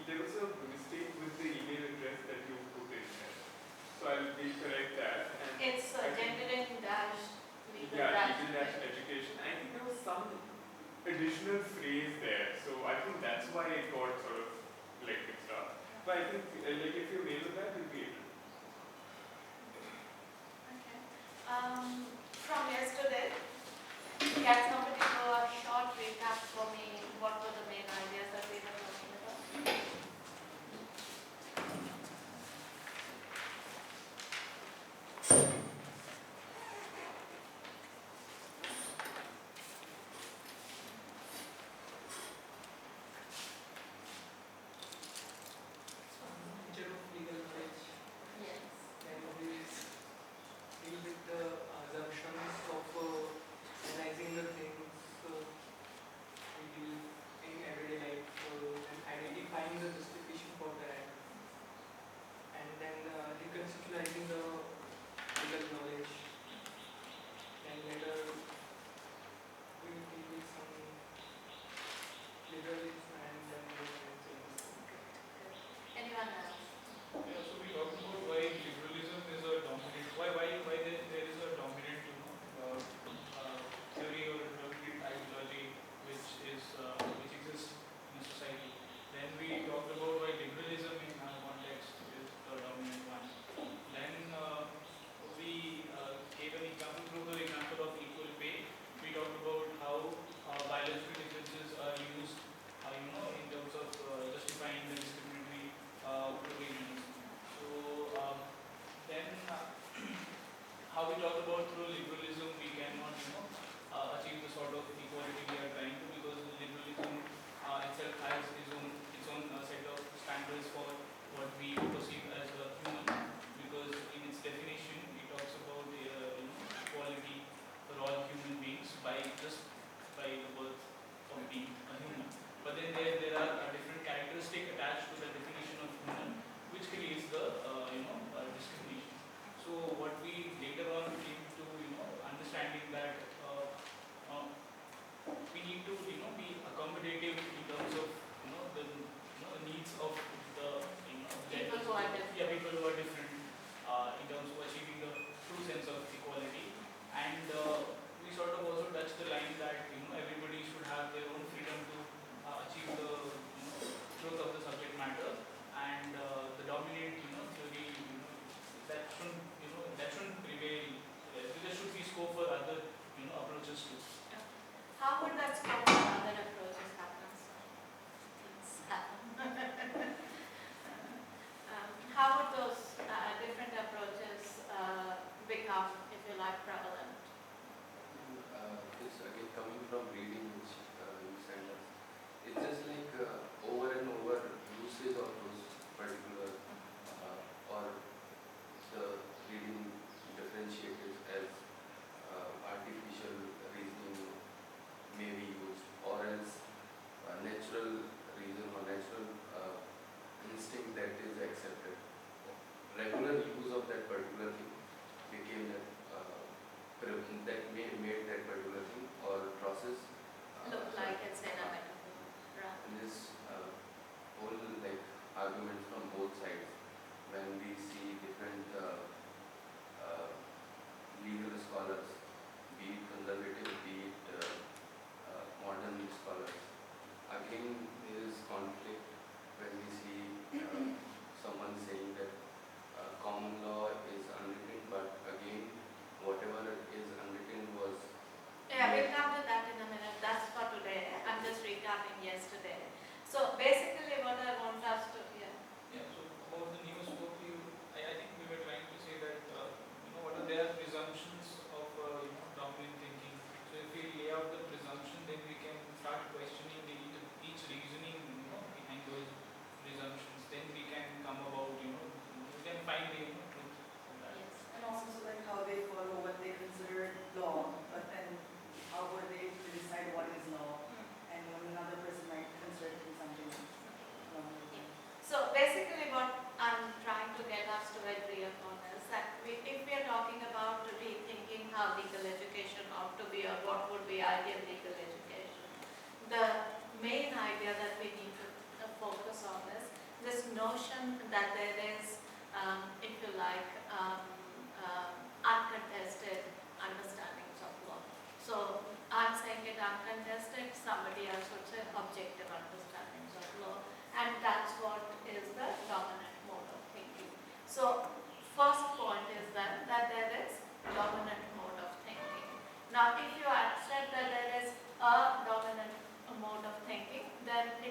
there was a mistake with the email address that you put in there. So I'll correct that. And it's gendering dash legal dash. Legal dash education. I think there was some additional phrase there. So I think that's why it got sort of like mixed up. But I think like if you nail that, you'll be able to. Okay. From yesterday, can somebody do a short recap for me? What were the main ideas that we were talking about? Nature of legal knowledge. Yes. Then we deal with the assumptions of analyzing the things we deal in everyday life and identifying the justification for that, and then reconceptualizing the legal knowledge. Then later we will deal with some liberalism and then things. Anyone else? Yeah, so we talked about why liberalism is a dominant, why there is a dominant, theory or dominant ideology which exists in a society. Then we talked about why liberalism in our context is the dominant one. Then we gave an example, the example of equal pay. We talked about how biological differences are used, in terms of justifying the discriminatory provisions. So then how we talked about through liberalism we cannot achieve the sort of equality we are trying to, because liberalism itself has its own set of standards for what we perceive as a human, because in its definition it talks about equality for all human beings by the birth of being a human. But then there are different characteristics attached to the definition of human, which creates the discrimination. So what we later on came to understanding that we need to be accommodative in terms of the needs of the People who are different. Yeah, people who are different in terms of achieving the true sense of equality. And we sort of also touched the line that everybody should have their own freedom to achieve the truth of the subject matter, and the dominant theory that shouldn't prevail. There should be scope for other approaches too. How would that scope for other approaches happen? How would those different approaches become, if you like, prevalent? This again coming from reading which you sent us, it's just like over and over usage of those particular or the reading differentiators as artificial reasoning may be used, or else natural reason or natural instinct that is accepted. Regular use of that particular thing became that made that particular thing or process Look like it's in a metaphor. Right. and this whole like arguments from both sides when we see different legal scholars, be it conservative, be it modern scholars. Again, there is conflict when we see someone saying that common law is unwritten, but again, whatever is unwritten was. Yeah, we'll come to that in a minute. That's for today. I'm just recapping yesterday. So basically what I want us to hear. Yeah, so about the new scope, I think we were trying to say that there are presumptions of dominant thinking. So if we lay out the presumption, then we can start questioning each reasoning behind those presumptions. Then we can come about we can find the truth from that. Yes. And also like how they follow what they consider law, but then how were they to decide what is law, and when another person might consider it to be something else.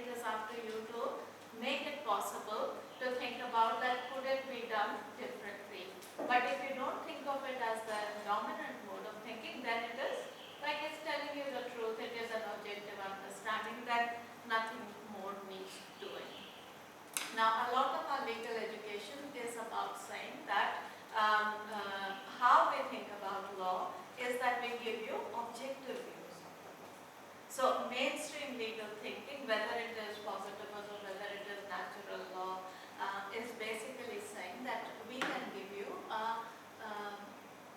it is up to you to make it possible to think about that could it be done differently. But if you don't think of it as the dominant mode of thinking, then it is like it's telling you the truth, it is an objective understanding that nothing more needs doing. Now, a lot of our legal education is about saying that how we think about law is that we give you objective views of the law. So, mainstream legal thinking, whether it is positivism or whether it is natural law, is basically saying that we can give you a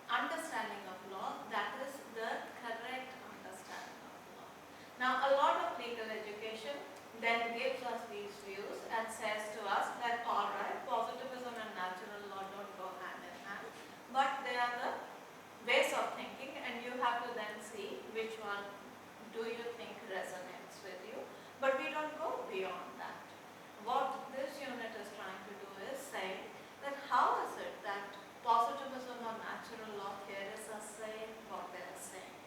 understanding of law that is the correct understanding of law. Now, a lot of legal education then gives us these views and says to us that alright, positivism and natural law don't go hand in hand, but they are the ways of thinking, and you have to then see which one do you think resonates with you. But we don't go beyond that. What this unit is trying to do is say that how is it that positivism or natural law theorists are saying what they are saying.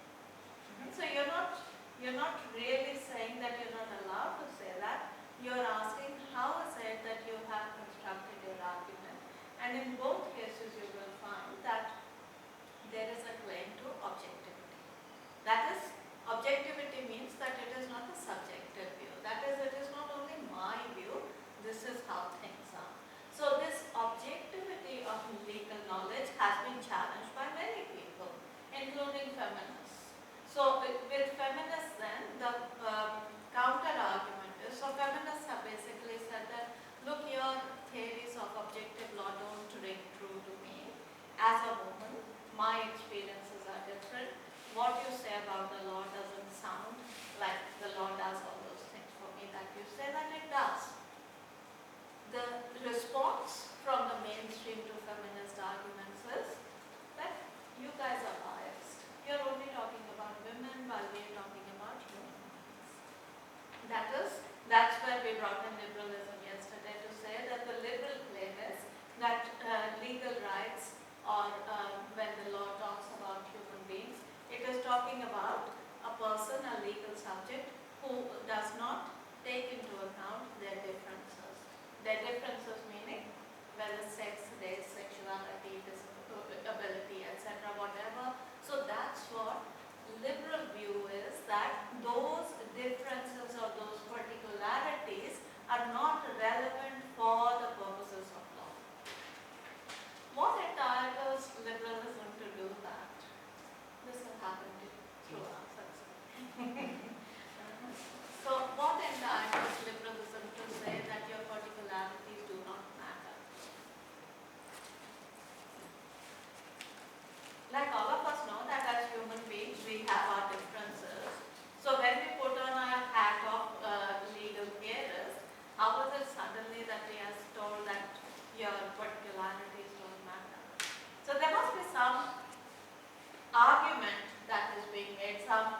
So you're not really saying that you're not allowed to say that. You're asking how is it that you have constructed your argument, and in both cases you will find that there is a claim to objectivity. That is, objectivity means that it is not a subjective view. That is, it is not only my view, this is how things are. So this objectivity of legal knowledge has been challenged by many people, including feminists. So with feminists then, the counter argument is, so feminists have basically said that, look, your theories of objective law don't ring true to me. As a woman, my experiences are different. What you say about the law doesn't sound like the law does all those things for me that you say that it does. The response from the mainstream to feminist arguments is that you guys are biased. You're only talking about women while we're talking about human beings. That's where we brought in liberalism yesterday to say that the liberal claim is that legal rights, or when the law talks about human beings, it is talking about a person, a legal subject, who does not take into account their differences. Their differences meaning whether sex, race, sexuality, disability, etc., whatever. So that's what liberal view is, that those differences or those particularities are not relevant for the purposes of law. What entitles liberalism to do that? This has happened through us. So what entitles liberalism to say that your particularities do not matter? Like all of us know that as human beings we have our differences. So when we put on our hat of legal theorist, how is it suddenly that we are told that your particularities don't matter? So there must be some argument that is being made, some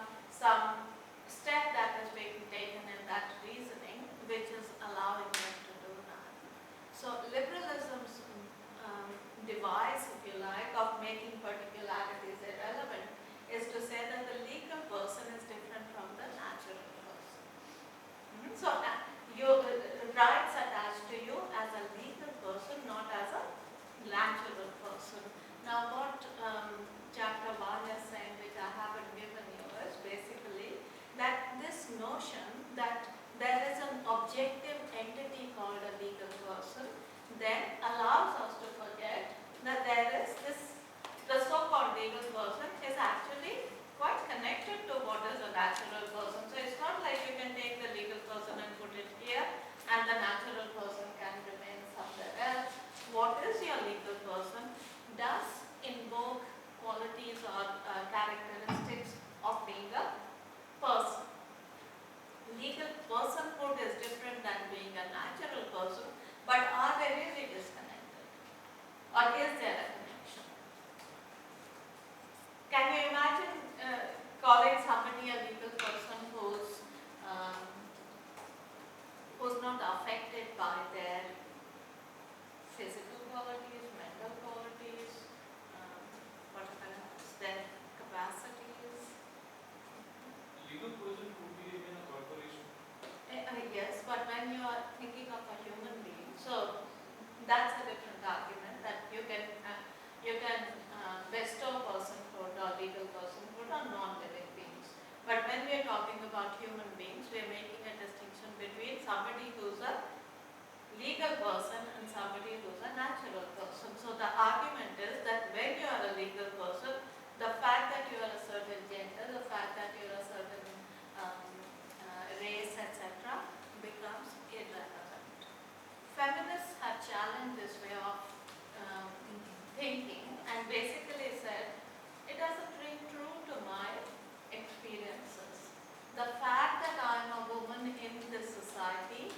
step that is being taken in that reasoning, which is allowing them to do that. So liberalism's device, if you like, of making particularities irrelevant is to say that the legal person is different from the natural person. So your rights attached to you as a legal person, not as a natural person. Now what chapter 1 is saying, which I haven't given you, is basically that this notion that there is an objective entity called a legal person then allows us to forget that there is this, the so-called legal person is actually quite connected to what is a natural person. So it's not like you can take the legal person and put it here and the natural person can remain somewhere else. What is your legal person does invoke qualities or characteristics of being a person. Legal personhood is different than being a natural person, but are they really disconnected? Or is there a connection? Can you imagine calling somebody a legal person who's not affected by their physical qualities, mental qualities, their capacities? Legal person could be even a corporation. Yes, but when you are thinking of a human being, so that's a different argument that you can bestow personhood or legal personhood on non-living beings. But when we are talking about human beings, we are making a distinction between somebody who's a legal person and somebody who's a natural person. So the argument is that when you are a legal person, the fact that you are a certain gender, the fact that you are a certain race, etc., becomes irrelevant. Feminists have challenged this way of thinking and basically said it doesn't ring true to my experiences. The fact that I am a woman in this society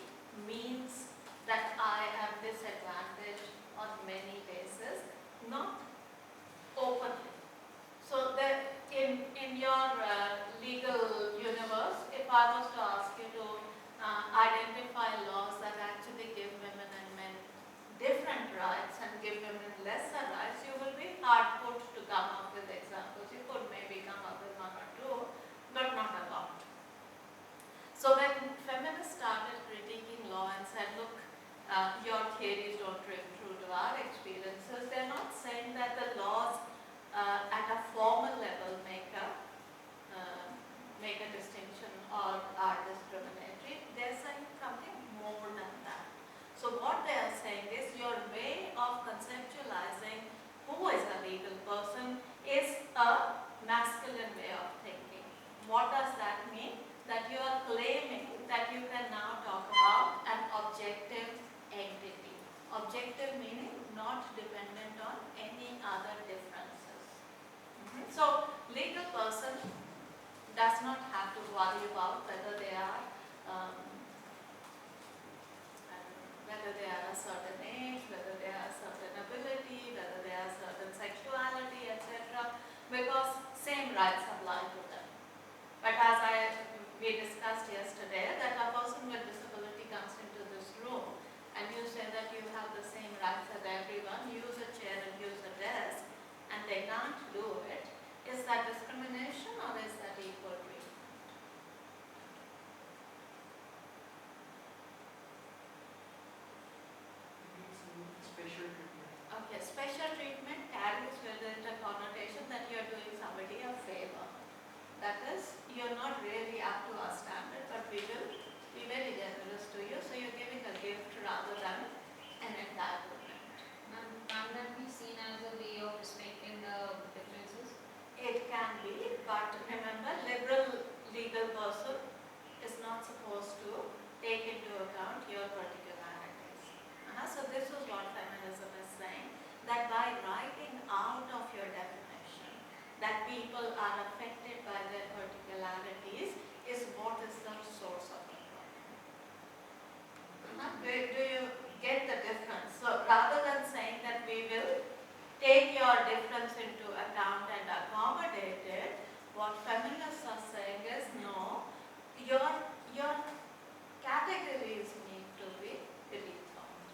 means that I am disadvantaged on many bases, not openly. So that in your legal universe, if I was to ask you to identify laws that actually give women and men different rights and give women lesser rights, you will be hard put to come up with examples. You could maybe come up with one or two, but not a lot. So when feminists started critiquing law and said, look, your theories don't ring true to our experiences, they're not saying that the laws at a formal level make a distinction or are discriminatory. They're saying something more than that. So what they are saying is your way of conceptualizing who is a legal person is a masculine way of thinking. What does that mean? That you are claiming that you can now talk about an objective entity. Objective meaning not dependent on any other differences. So legal person does not have to worry about whether they are a certain age, whether they are a certain ability, whether they are a certain sexuality, etc. Because same rights apply to them. But as we discussed yesterday, that a person with disability comes into this room and you say that you have the same rights as everyone, use a chair and use a desk, and they can't do it. Is that discrimination or is that equal treatment? Special treatment. Okay, special treatment carries with it a connotation that you are doing somebody a favor. That is, you are not really up to our standard, but we will be very generous to you, so you are giving a gift rather than an entitlement. And can that be seen as a way of respecting the differences? It can be, but remember, liberal legal person is not supposed to take into account your particularities. So this is what feminism is saying, that by writing out of your definition that people are affected by their particularities is what is the source of the problem. Do you get the difference? So rather than saying that we will take your difference into account and accommodate it, what feminists are saying is no, your categories need to be rethought.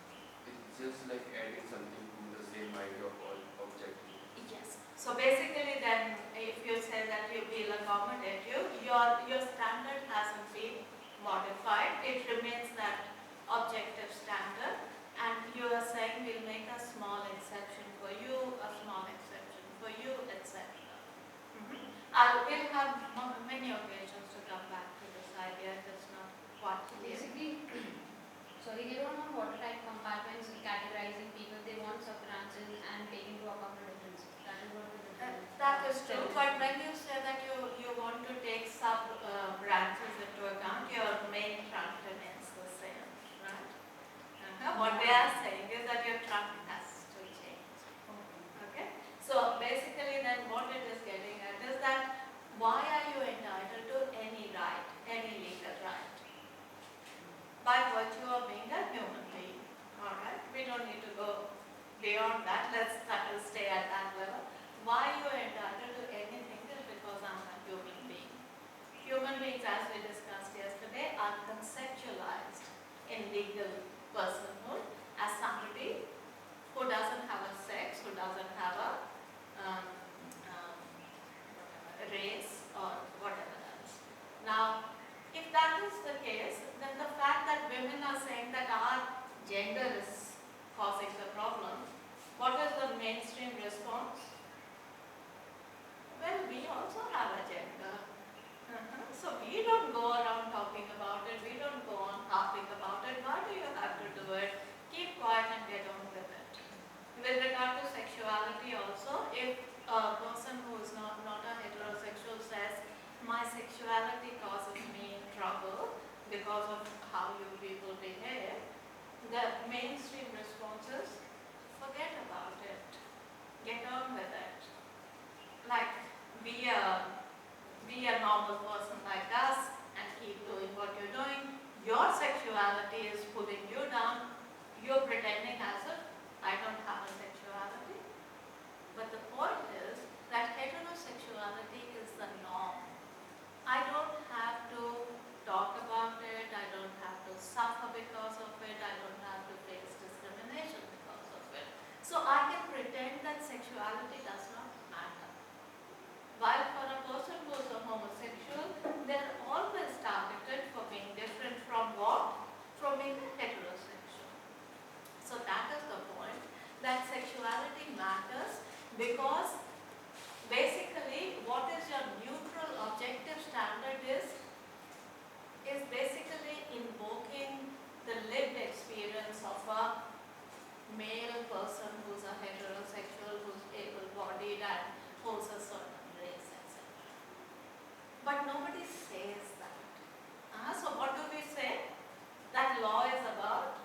It's just like adding something to the same idea of all objective. Yes. So basically then if you say that you will accommodate you, your standard hasn't been modified. It remains that objective standard, and you are saying we'll make a small exception for you, a small exception for you, etc. We'll have many occasions to come back to this idea if it's not quite clear. Basically, sorry, they don't want watertight compartments categorizing people, they want sub-branches and taking into account the differences. That is what the difference That is true, but when you say that you want to take sub-branches into account, your main trunk remains the same, right? What they are saying is that your trunk has to change. Okay? So basically then what it is getting at is that why are you entitled to any right, any legal right? By virtue of being a human being. Alright? We don't need to go beyond that. Let's stay at that level. Why you are entitled to anything is because I'm a human being. Human beings, as we discussed yesterday, are conceptualized in legal personhood as somebody who doesn't have a sex, who doesn't have a race or whatever else. Now, if that is the case, then a person who is not a heterosexual says, my sexuality causes me trouble because of how you people behave, the mainstream response is, forget about it. Get on with it. Like, be a normal person like us and keep doing what you're doing. Your sexuality is pulling you down. You're pretending as if I don't have a sexuality. But the point is that heterosexuality is the norm. I don't have to talk about it. I don't have to suffer because of it. I don't have to face discrimination because of it. So I can pretend that sexuality does not matter. While for a person who is a homosexual, they're always targeted for being different from what? From being heterosexual. So that is the point, that sexuality matters because basically what is your neutral objective standard is basically invoking the lived experience of a male person who's a heterosexual, who's able-bodied and holds a certain race, etc. But nobody says that. So what do we say? That law is about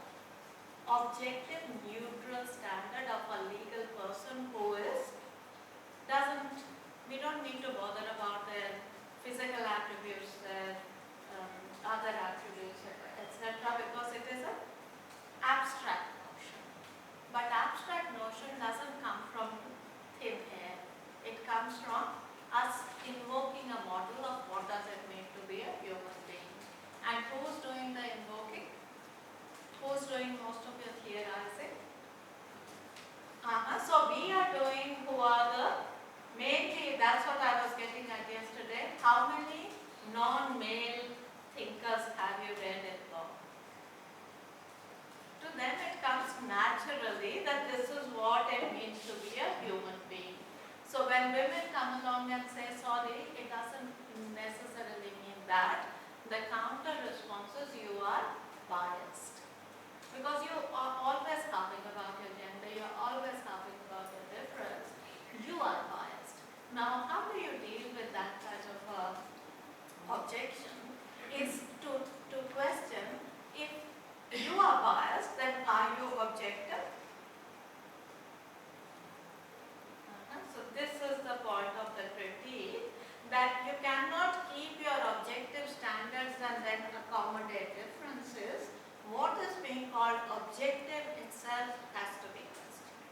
objective neutral standard of a legal person who we don't need to bother about their physical attributes, their other attributes, etc. because it is an abstract notion. But abstract notion doesn't come from thin air. It comes from us invoking a model of what does it mean to be a human being. And who's doing the invoking? Who's doing most of your theorizing? So we are doing, who are the, mainly that's what I was getting at yesterday. How many non-male thinkers have you read in law? To them it comes naturally that this is what it means to be a human being. So when women come along and say, sorry, it doesn't necessarily mean that, the counter response is you are biased. Because you are always harping about your gender, you are always harping about your difference, you are biased. Now, how do you deal with that kind of objection? Is to question, if you are biased, then are you objective? So this is the point of the critique, that you cannot keep your objective standards and then accommodate differences. What is being called objective itself has to be questioned.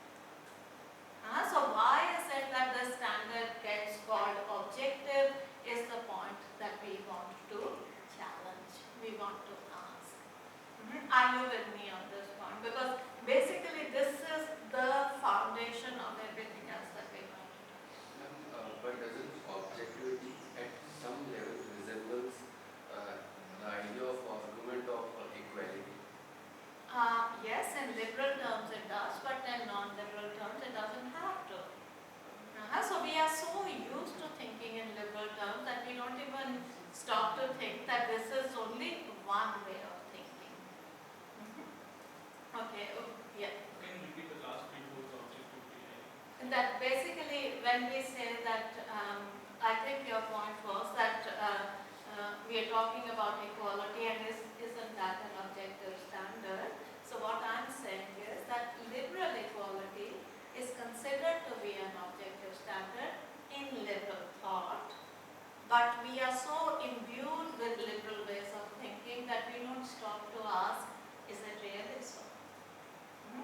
So why is it that the standard gets called objective is the point that we want to challenge, we want to ask. Are you with me on this point? Because basically this is the foundation of everything else that we want to do. But doesn't objectivity at some level resembles the idea of argument of equality? Yes, in liberal terms it does, but in non-liberal terms it doesn't have to. So we are so used to thinking in liberal terms that we don't even stop to think that this is only one way of thinking. Okay, yeah. Can you repeat the last few words of objectivity? That basically when we say that, I think your point was that we are talking about equality and isn't that an objective standard? So what I'm saying is that liberal equality is considered to be an objective standard in liberal thought, but we are so imbued with liberal ways of thinking that we don't stop to ask, is it really so?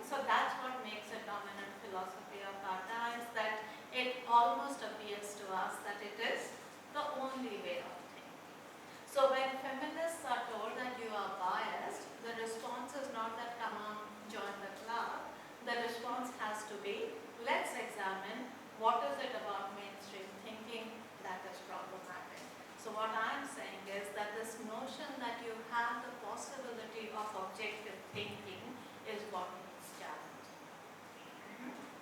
So that's what makes a dominant philosophy of our times, that it almost appears to us that it is the only way of thinking. So when feminists are told that you are biased, the response is not that come on, join the club. The response has to be, let's examine what is it about mainstream thinking that is problematic. So what I'm saying is that this notion that you have the possibility of objective thinking is what needs challenging.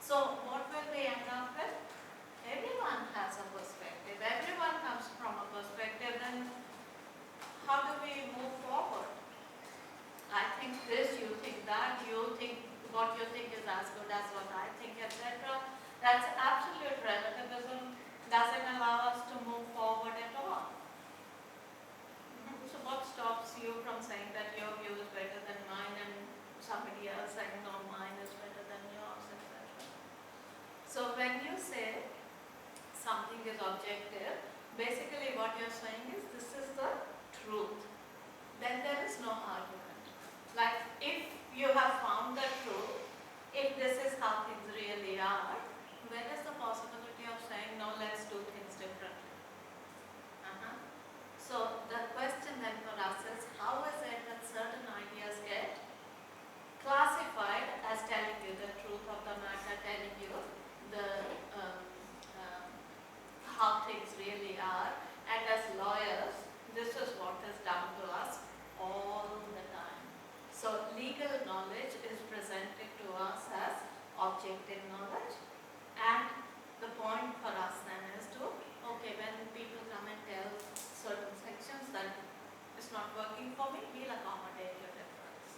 So what will we end up with? Everyone has a perspective. Everyone comes from a perspective. Then how do we move forward? I think this, you think that, you think what you think is as good as what I think, etc. That's absolute relativism, doesn't allow us to move forward at all. So what stops you from saying that your view is better than mine and somebody else saying no, mine is better than yours, etc. So when you say something is objective, basically what you're saying is this is the truth. Then there is no argument. Like if you have found the truth, if this is how things really are, where is the possibility of saying no, let's do things differently? So the question then for us is, how is it that certain ideas get classified as telling you the truth of the matter, telling you the how things really are, and as lawyers, this is what is done to us all the time. So legal knowledge is presented to us as objective knowledge, and the point for us then is to, okay, when people come and tell certain sections that it's not working for me, we'll accommodate your difference.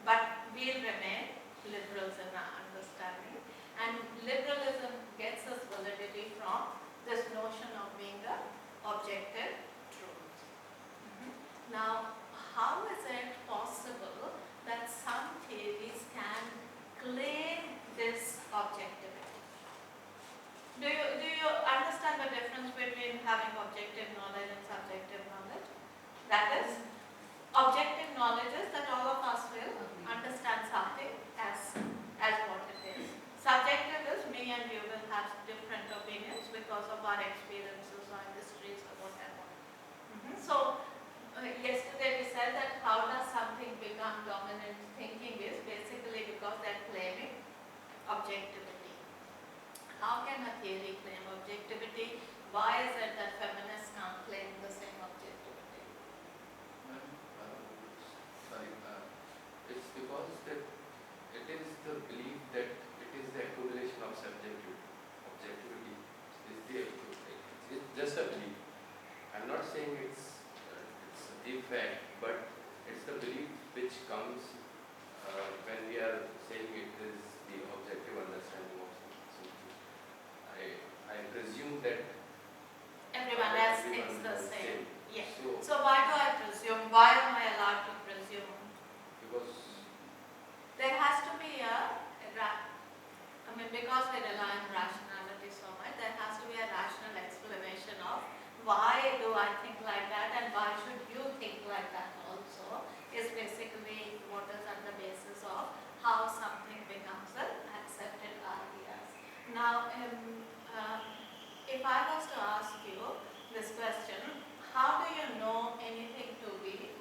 But we'll remain liberals in our understanding, and liberalism gets us validity from this notion of being the objective truth. Now, how is it possible that some theories can claim this objectivity? Do you understand the difference between having objective knowledge and subjective knowledge? That is, objective knowledge is that all of us will understand something as what it is. Subjective is me and you will have different opinions because of our experiences or histories or whatever. So, yesterday we said that how does something become dominant thinking is basically because they're claiming objectivity. How can a theory claim objectivity? Why is it that feminists can't claim the same objectivity? It's because that it is the belief that it is the accumulation of subjectivity. Objectivity is it's just a belief. I'm not saying it's the fact, but it's the belief which comes when we are saying it is the objective understanding of something. I presume that Everyone else thinks the same. Yeah. So So why do I presume? Why am I allowed to presume? because There has to be because we rely on rationality so much, there has to be a rational explanation of why do I think like that and why should you think like that also, is basically what is at the basis of how something becomes an accepted idea. Now, if I was to ask you this question, how do you know anything to be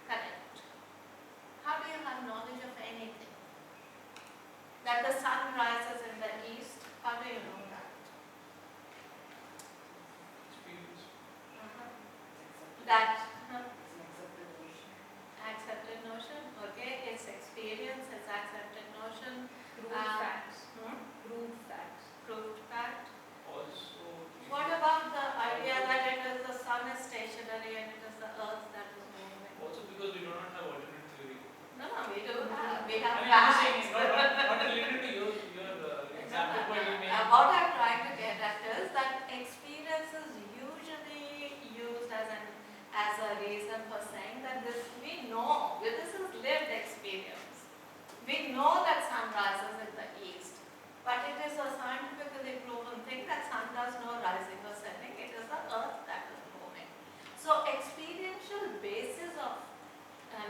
correct? How do you have knowledge of anything? That the sun rises in the east, how do you know that? Experience. That It's an accepted notion. accepted notion, okay, it's experience, it's accepted notion, Proved facts. proved fact. Also, What about the idea that it is the sun is stationary and it is the earth that is moving? also because we do not have alternate theory. No, we do have, we have I mean, I'm saying facts. not related to your example, but you may. What I'm trying to get at is that experience is usually used as a reason for saying that this we know, this is lived experience. We know that sun rises in the east, but it is a scientifically proven thing that sun does no rising or setting, it is the earth that is moving. So experiential basis of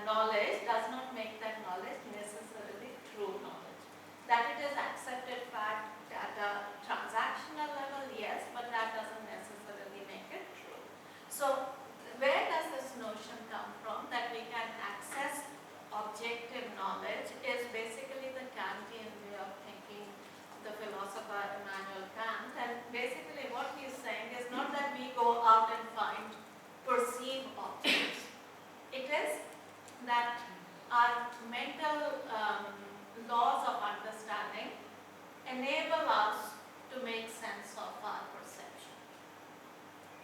knowledge does not make that knowledge necessarily true knowledge. That it is accepted fact at a transactional level, yes, but that doesn't necessarily make it true. So where does this notion come from that we can access objective knowledge is basically the Kantian way of thinking, the philosopher Immanuel Kant, and basically what he is saying is not that we go out and perceive objects. It is that our mental laws of understanding enable us to make sense of our perception.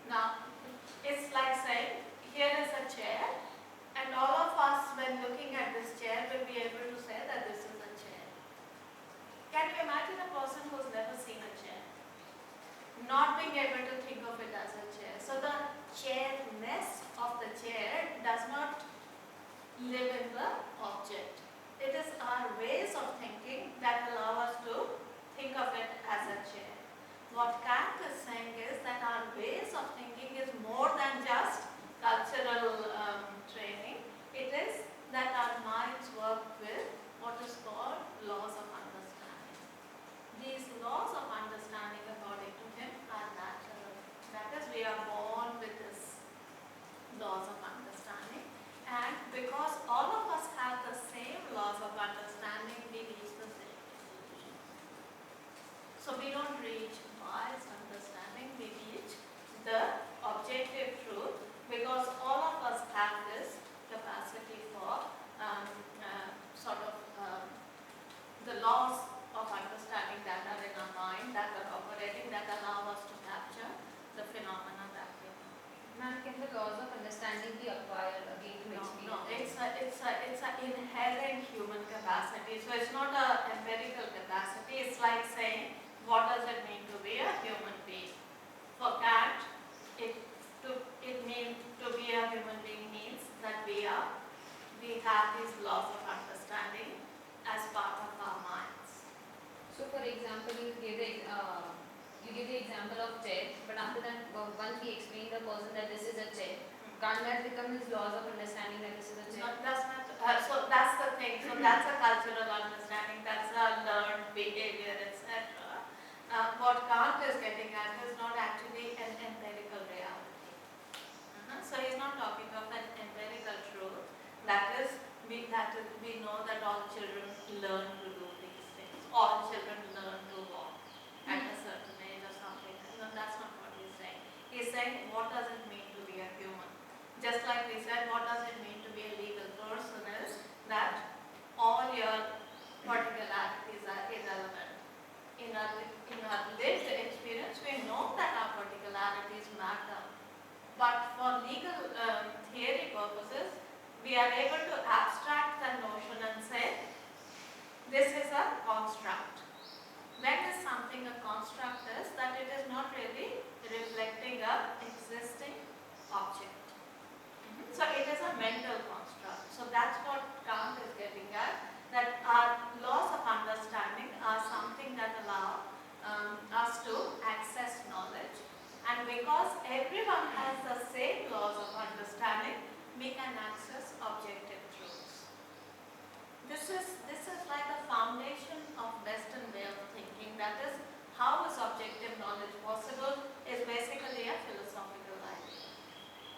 Now, it's like saying, It is our ways of thinking that allow us to think of it as a chair. What Kant is saying is that our ways of thinking is more than just cultural training. It is that our minds work with what is called laws of understanding. These laws of understanding, according to him, are natural. That is, we are born with these laws of understanding, and because all of us have the same laws of understanding, we reach the same conclusion. So we don't reach biased understanding, we reach the objective truth, because all of us have this capacity for the laws of understanding that are in our mind, that are operating, that allow us to capture the phenomena that we know. Ma'am, can the laws of understanding be acquired again to No, experience? it's an inherent human capacity. So it's not an empirical capacity. It's like saying, what does it mean to be a human being? For Kant, it means to be a human being means that we have these laws of understanding as part of our minds. So, for example, you give the example of chair, but after that, once we explain the person that this is a chair, can't that become his laws of understanding that this is a chair? No, that's not. So that's the thing. So that's a cultural understanding. That's a learned behavior, etc. What Kant is getting at is not actually an empirical reality. So he's not talking of an empirical truth. That is, we know that all children learn to do these things. All children learn to walk at a certain age or something. No, that's not what he's saying. He's saying, what does it mean to be a human? Just like we said, what does it mean to be a legal person is that all your particularities are irrelevant. In our lived experience, we know that our particularities matter. But for legal theory purposes, we are able to abstract the notion and say, this is a construct. When is something a construct is that it is not really reflecting an existing object. So it is a mental construct. So that's what Kant is getting at, that our laws of understanding are something that allow us to access knowledge. And because everyone has the same laws of understanding, we can access objective truths. This is like the foundation of Western way of thinking. That is, how is objective knowledge possible is basically a philosophical idea.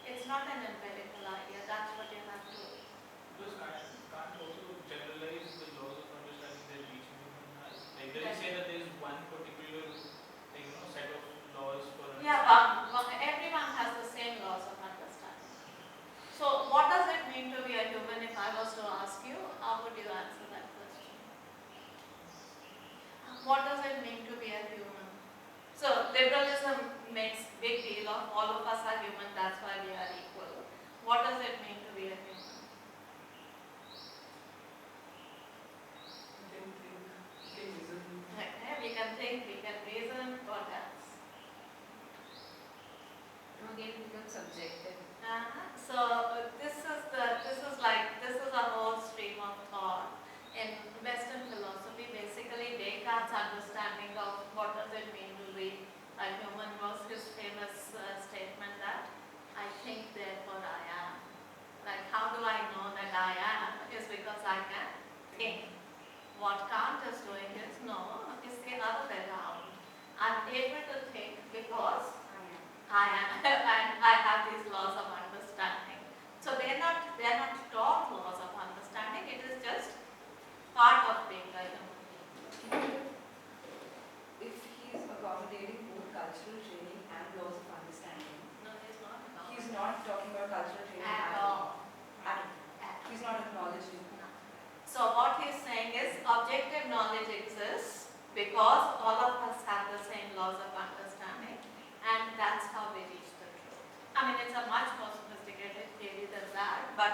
It's not an empirical idea. That's what you have to. Because can't also generalize the laws of understanding that each human has. Like, does it say that there is one particular, set of laws for? Yeah, but everyone has the same laws of understanding. So, what does it mean to be a human? If I was to ask you, how would you answer that question? What does it mean to be a human? So, liberalism makes big deal of all of us are human, that's why we are equal. What does it mean to be a human? We can think, we can reason, what else? Again, it becomes subjective. So this is a whole stream of thought in Western philosophy. Basically, Descartes' understanding of what does it mean to be a human was his famous statement that I think, therefore I am. Like, how do I know that I am? Is because I can think. What Kant is doing is, no, it's the other way around. I'm able to think because I am, and I have these laws of understanding. So they're not taught laws of understanding. It is just part of being a human being. If he is accommodating both cultural training and laws of understanding, No, he's not. he's not talking about cultural training At all. He's not acknowledging. So what he's saying is objective knowledge exists because all of us have the same laws of understanding, and that's how we reach the truth. I mean, it's a much more sophisticated theory than that, but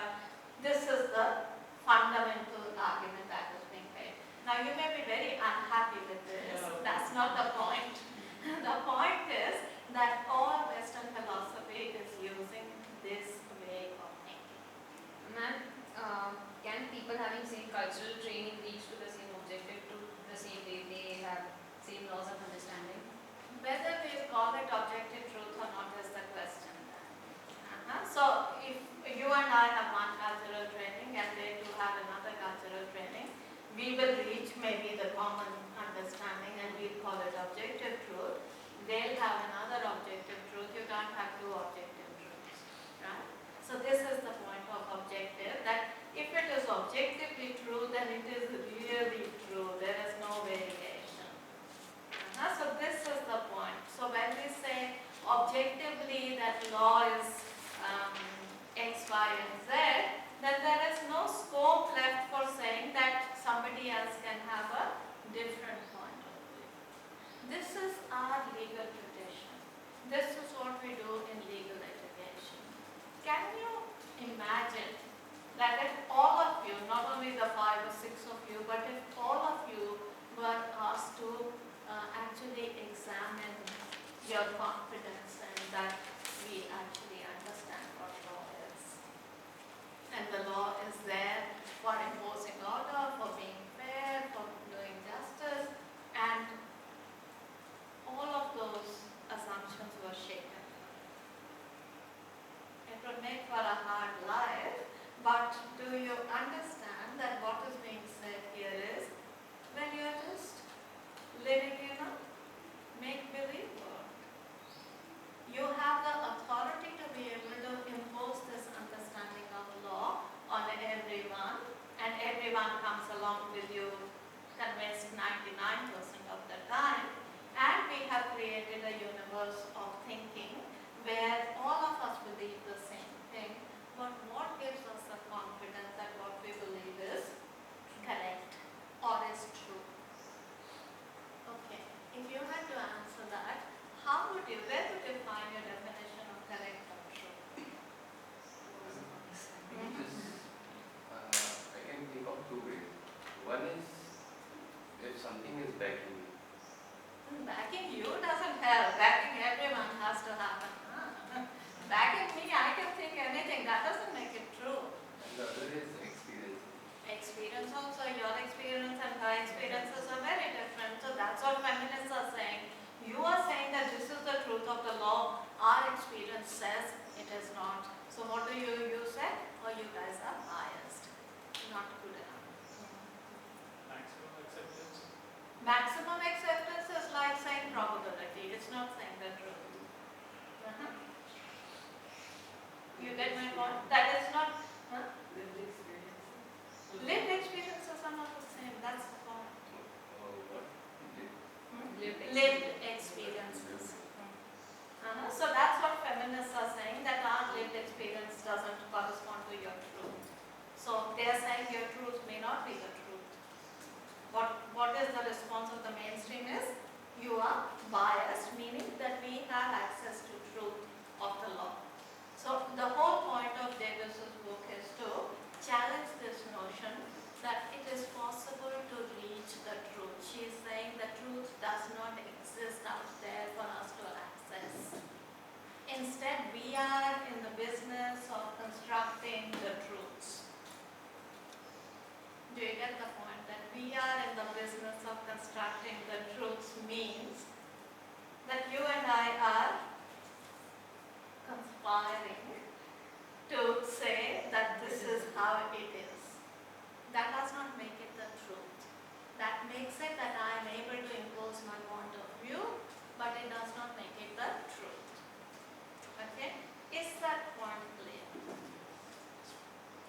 this is the fundamental argument that is being made. Now you may be very unhappy with this. That's not the point. The point is that all Western philosophy is using this way of thinking. Ma'am, can people having same cultural traits have one cultural training and they too have another cultural training, we will reach maybe the common understanding and we'll call it objective truth. They'll have another objective truth. You can't have two objective truths, right? So this is the point of objective, that if it is objectively true, then it is really true. There is no variation. So this is the point. So when we say objectively that law is X, Y, and Z, then there is no scope left for saying that somebody else can have a different point of view. This is our legal tradition. This is what we do in legal education. Can you imagine that if all of you, not only the 5 or 6 of you, but if all of you were asked to actually examine your confidence and that we actually understand what law is. And the law is there for imposing order, for being fair, for doing justice, and all of those assumptions were shaken. It would make for a hard life, but do you understand that what is being said here is, well, you are just living in a make-believe world. You have the authority to be able to impose this understanding of law on everyone, and everyone comes along with you convinced 99% of the time, and we have created a universe of thinking where all of us believe the same thing, but what gives us the confidence that what we believe is correct or is true? Okay, if you had to answer that, where would you find your definition of correct or true? I can think of two ways. One is if something is backing me. Backing you doesn't help. Backing everyone has to happen. Backing me, I can think anything. That doesn't make it true. And the other is experience. Experience also, your experience and her experiences are very different. So that's what feminists are saying. You are saying that this is the truth of the law. Our experience says it is not. So what do you say? Oh, you guys are biased. Not good enough. Maximum acceptance. Maximum acceptance is like saying probability. It's not saying the truth. You get my point? That is not. Lived experience. Lived experiences are not the same. That's the point. What? Lived experiences. So that's what feminists are saying, that our lived experience doesn't correspond to your truth. So they are saying your truth may not be the truth. What is the response of the mainstream is, you are biased, meaning that we have access to truth of the law. So the whole point of Davis's book is to challenge this notion that it is possible to reach the truth. She is saying the truth does not exist out there for us to access. Instead, we are in the business of constructing the truths. Do you get the point? That we are in the business of constructing the truths means that you and I are conspiring to say that this is how it is. That does not make it the truth. That makes it that I am able to impose my point of view, but it does not make it the truth. Okay? Is that point clear?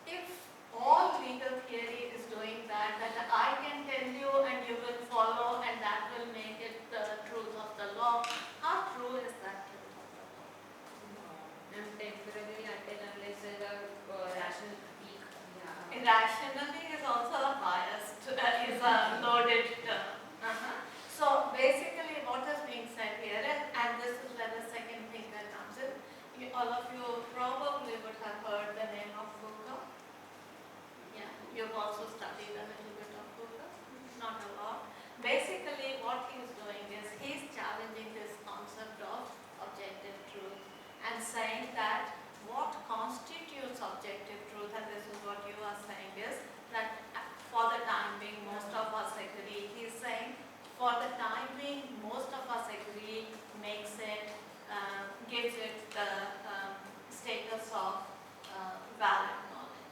If all legal theory is doing that I can tell you and you will follow and that will make it the truth of the law, how true is that truth of the law? And temporarily until unless there are rational peak. Yeah. Irrationally is also a biased, is a loaded term. So basically what is being said here, and this is where the second thinker comes in. All of you probably would have heard the name of Foucault. Yeah, you've also studied a little bit of Foucault, not a lot. Basically what he's doing is he's challenging this concept of objective truth and saying that what constitutes objective truth, and this is what you are saying, is that for the time being most of us agree. He's saying for the time being most of us agree makes it, gives it the status of valid knowledge.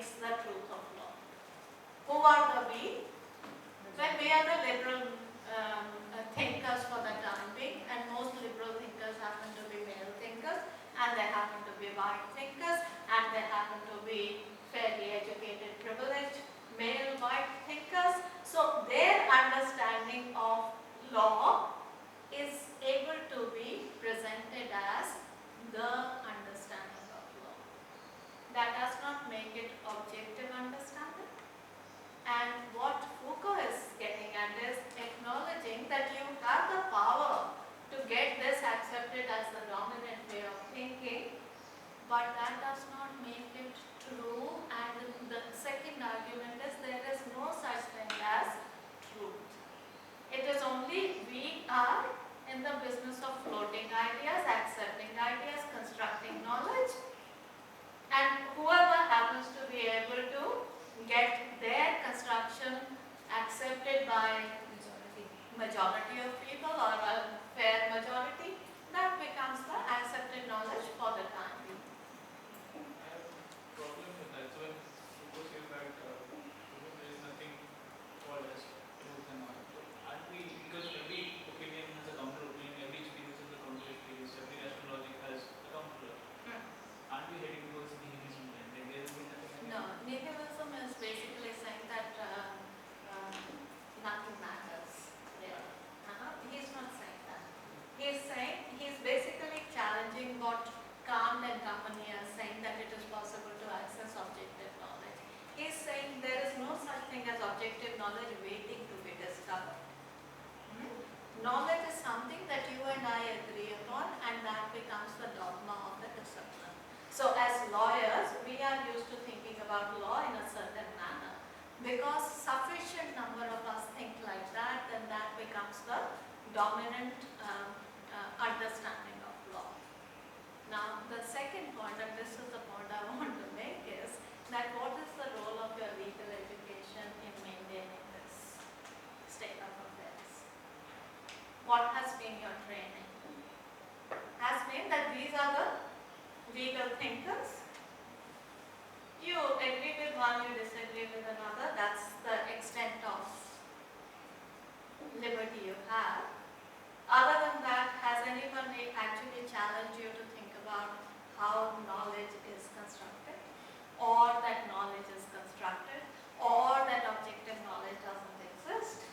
makes the truth of law? Who are the we? Well, we are the liberal thinkers for the time being, and most liberal thinkers happen to be male thinkers, and they happen to be white thinkers, and they happen to be fairly educated, privileged, male white thinkers. So their understanding of law is able to be presented as the understanding of law. That does not make it objective understanding. And what Foucault is getting at is acknowledging that you have the power to get this accepted as the dominant way of thinking, but that does not make it true. And the second argument is there is no such thing as truth. It is only we are in the business of floating ideas, accepting ideas, constructing knowledge, and whoever happens to be able to get their construction accepted by majority of people or a fair majority, that becomes the accepted knowledge for the time being. I have a problem with that. So when Foucault says that there is nothing called as truth and all, so aren't we, because every opinion has a counter opinion, every experience has a counter experience, every rational logic has a counter logic. Aren't we heading towards nihilism then? Like there will be nothing. No, nihilism is basically saying that nothing matters. Yeah. He's not saying that. He's basically challenging what Kant and company are saying, that it is possible to access objective knowledge. He's saying there is no such thing as objective knowledge waiting to be discovered. Knowledge is something that you and I agree upon, and that becomes the dogma of the discipline. So as lawyers, we are used to thinking about law in a certain manner. Because sufficient number of us think like that, then that becomes the dominant understanding of law. Now, the second point, and this is the point I want to make, is that what is the role of your legal education in maintaining this state of affairs? What has been your training? Has been that these are the legal thinkers. You agree with one, you disagree with another. That's the extent of liberty you have. Other than that, has anyone actually challenged you to think about how knowledge is constructed, or that knowledge is constructed, or that objective knowledge doesn't exist?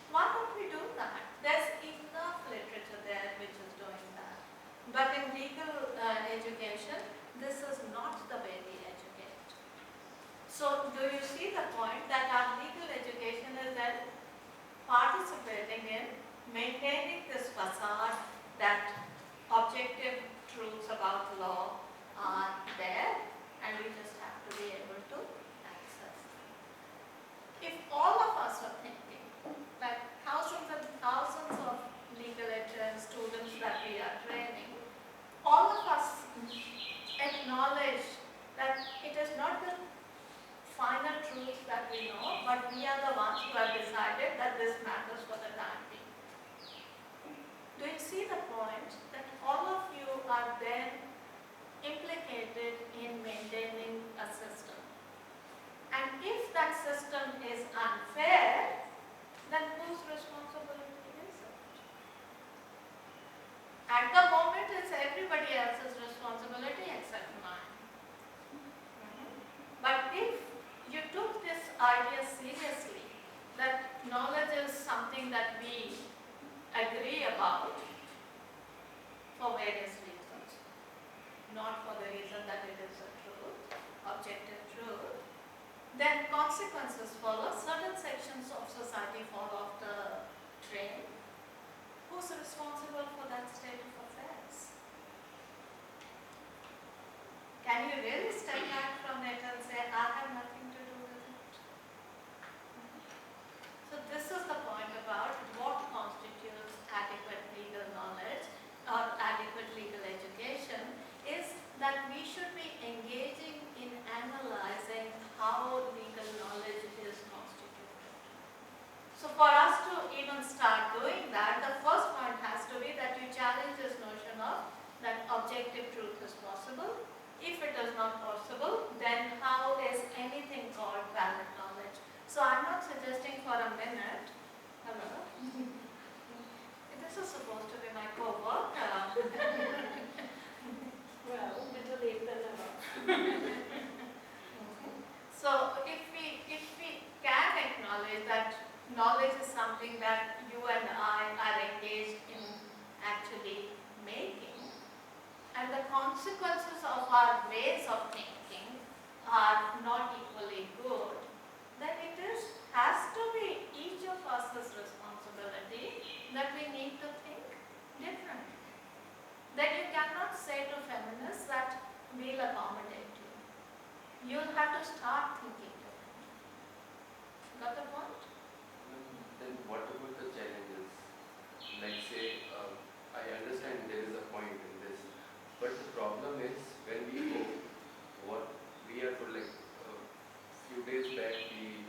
Why don't we do that? There's enough literature there which is doing that. But in legal education, this is not the way we educate. So do you see the point that our legal education is then participating in maintaining this facade that objective truths about law are there, and we just have to be able to access them. If all of us are thinking, like thousands and thousands of legal students that we are training, all of us acknowledge that it is not the final truth that we know, but we are the ones who have decided that this matters for the time being. Do you see the point that all of you are then implicated in maintaining a system? And if that system is unfair, then whose responsibility is it? At the moment, it's everybody else's responsibility except mine. But if you took this idea seriously, that knowledge is something that we agree about for various reasons, not for the reason that it is a truth, objective truth, then consequences follow. Certain sections of society fall off the train. Who's responsible for that state of affairs? Can you really step back from it and say, I have nothing to do with it? So this is the point about what constitutes adequate legal knowledge or adequate legal education, is that we should be engaging in analyzing how legal knowledge is constituted. So for us to even start doing that, the first point has to be that you challenge this notion of that objective truth is possible. If it is not possible, then how is any So if we can acknowledge that knowledge is something that you and I are engaged in actually making, and the consequences of our ways of thinking are not equally good, then it has to be each of us' responsibility that we need to think differently. That you cannot say to feminists that we'll accommodate you. You'll have to start thinking differently. Got the point? Then what about the challenges? Like say, I understand there is a point in this, but the problem is when we go, what we are told, like few days back we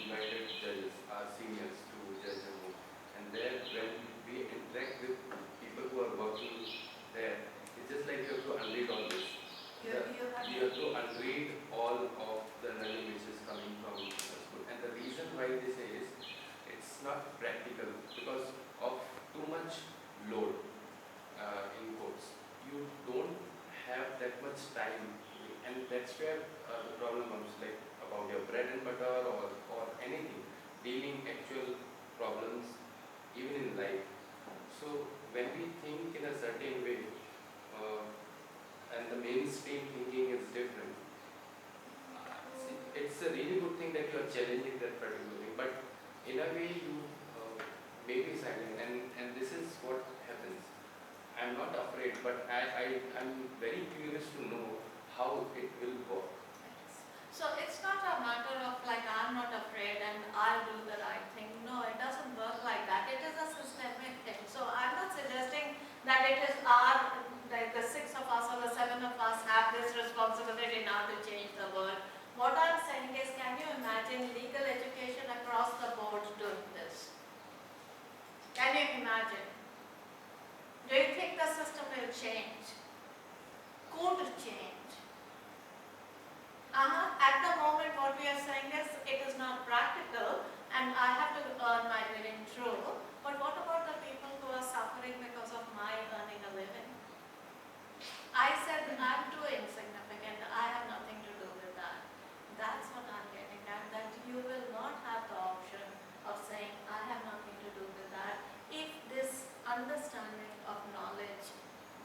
invited judges, our seniors, to judge a movie, and there when we interact with people who are working there, it's just like you have to unread all this. You have You have to unread all of the learning which is coming from the school. And the reason why they say is it's not practical because of too much load in quotes. You don't have that much time, and that's where the problem comes, like about your bread and butter or anything, dealing actual problems even in life. So when we think in a certain way, and the mainstream thinking is different, see, it's a really good thing that you are challenging that particular thing, but in a way you may be silent, and this is what happens. I'm not afraid, but I'm very curious to know how it will work. So it's not a matter of like I'm not afraid and I'll do the right thing. No, it doesn't work like that. It is a systemic thing. So I'm not suggesting that it is like the 6 of us or the 7 of us have this responsibility now to change the world. What I'm saying is, can you imagine legal education across the board doing this? Can you imagine? Do you think the system will change? Could change? At the moment what we are saying is it is not practical and I have to earn my living through. But what about the people who are suffering because of my earning a living? I said I'm too insignificant, I have nothing to do with that. That's what I'm getting at, that you will not have the option of saying I have nothing to do with that if this understanding of knowledge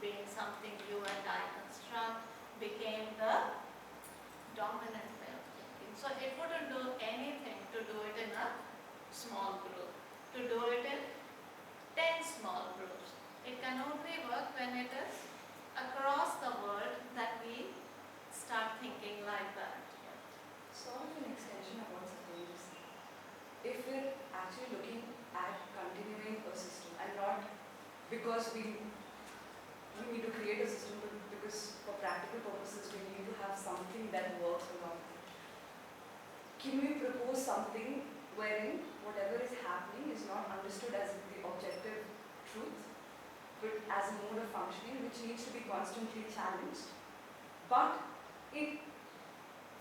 being something you and I construct became the dominant way of thinking. So it wouldn't do anything to do it in a small group, to do it in 10 small groups. It can only work when it is across the world that we start thinking like that. Sort of an extension of what Satya was saying. If we're actually looking at continuing a system and not because we need to create a system, but because for practical purposes we need to have something that works along with it. Can we propose something wherein whatever is happening is not understood as the objective truth, but as a mode of functioning which needs to be constantly challenged, but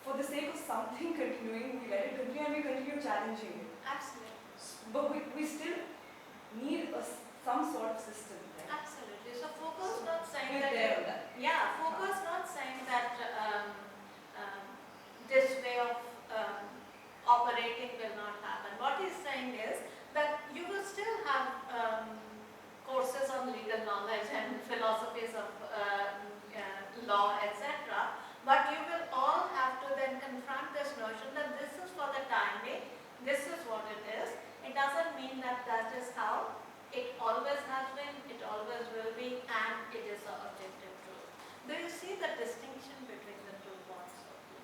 for the sake of something continuing, we let it continue and we continue challenging it. Absolutely. But we still need some sort of system, right? Absolutely. So focus not saying We're that. there on that. Yeah, focus not saying that this way of operating will not happen. What he's saying is that you will still have courses on legal knowledge and philosophies of law, etc. But you will all have to then confront this notion that this is for the time being, this is what it is. It doesn't mean that that is how it always has been, it always will be, and it is the objective truth. Do you see the distinction between the 2 points of view?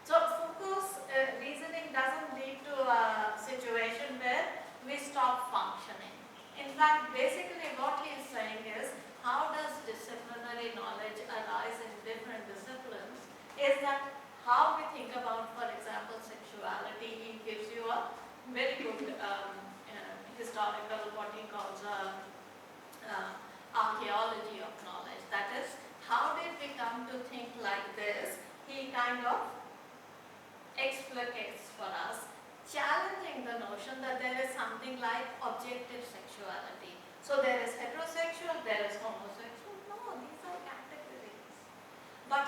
So focus reasoning doesn't lead to a situation where we stop functioning. In fact, basically what he is saying is, how does disciplinary knowledge arise in different disciplines, is that how we think about, for example, sexuality. He gives you a very good historical, what he calls archaeology of knowledge. That is, how did we come to think like this? He kind of explicates for us, challenging the notion that there is something like objective sexuality. So there is heterosexual, there is homosexual. No, these are categories. But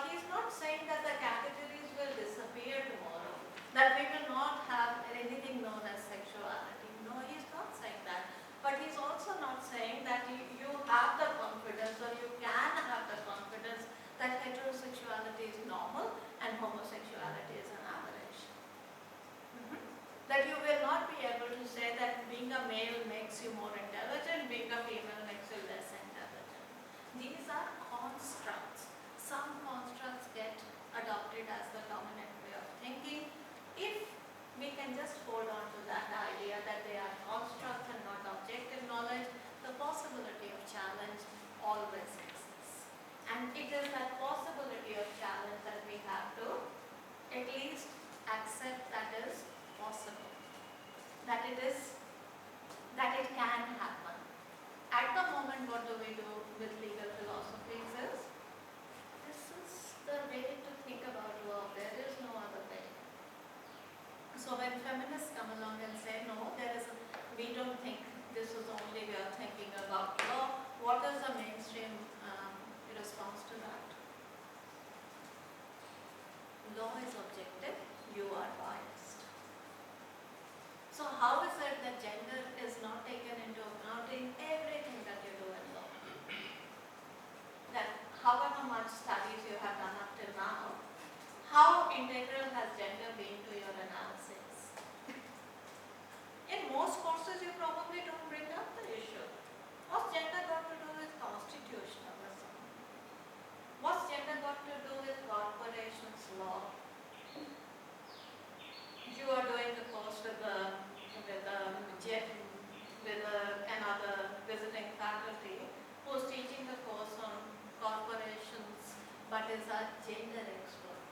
faculty who's teaching the course on corporations but is a gender expert.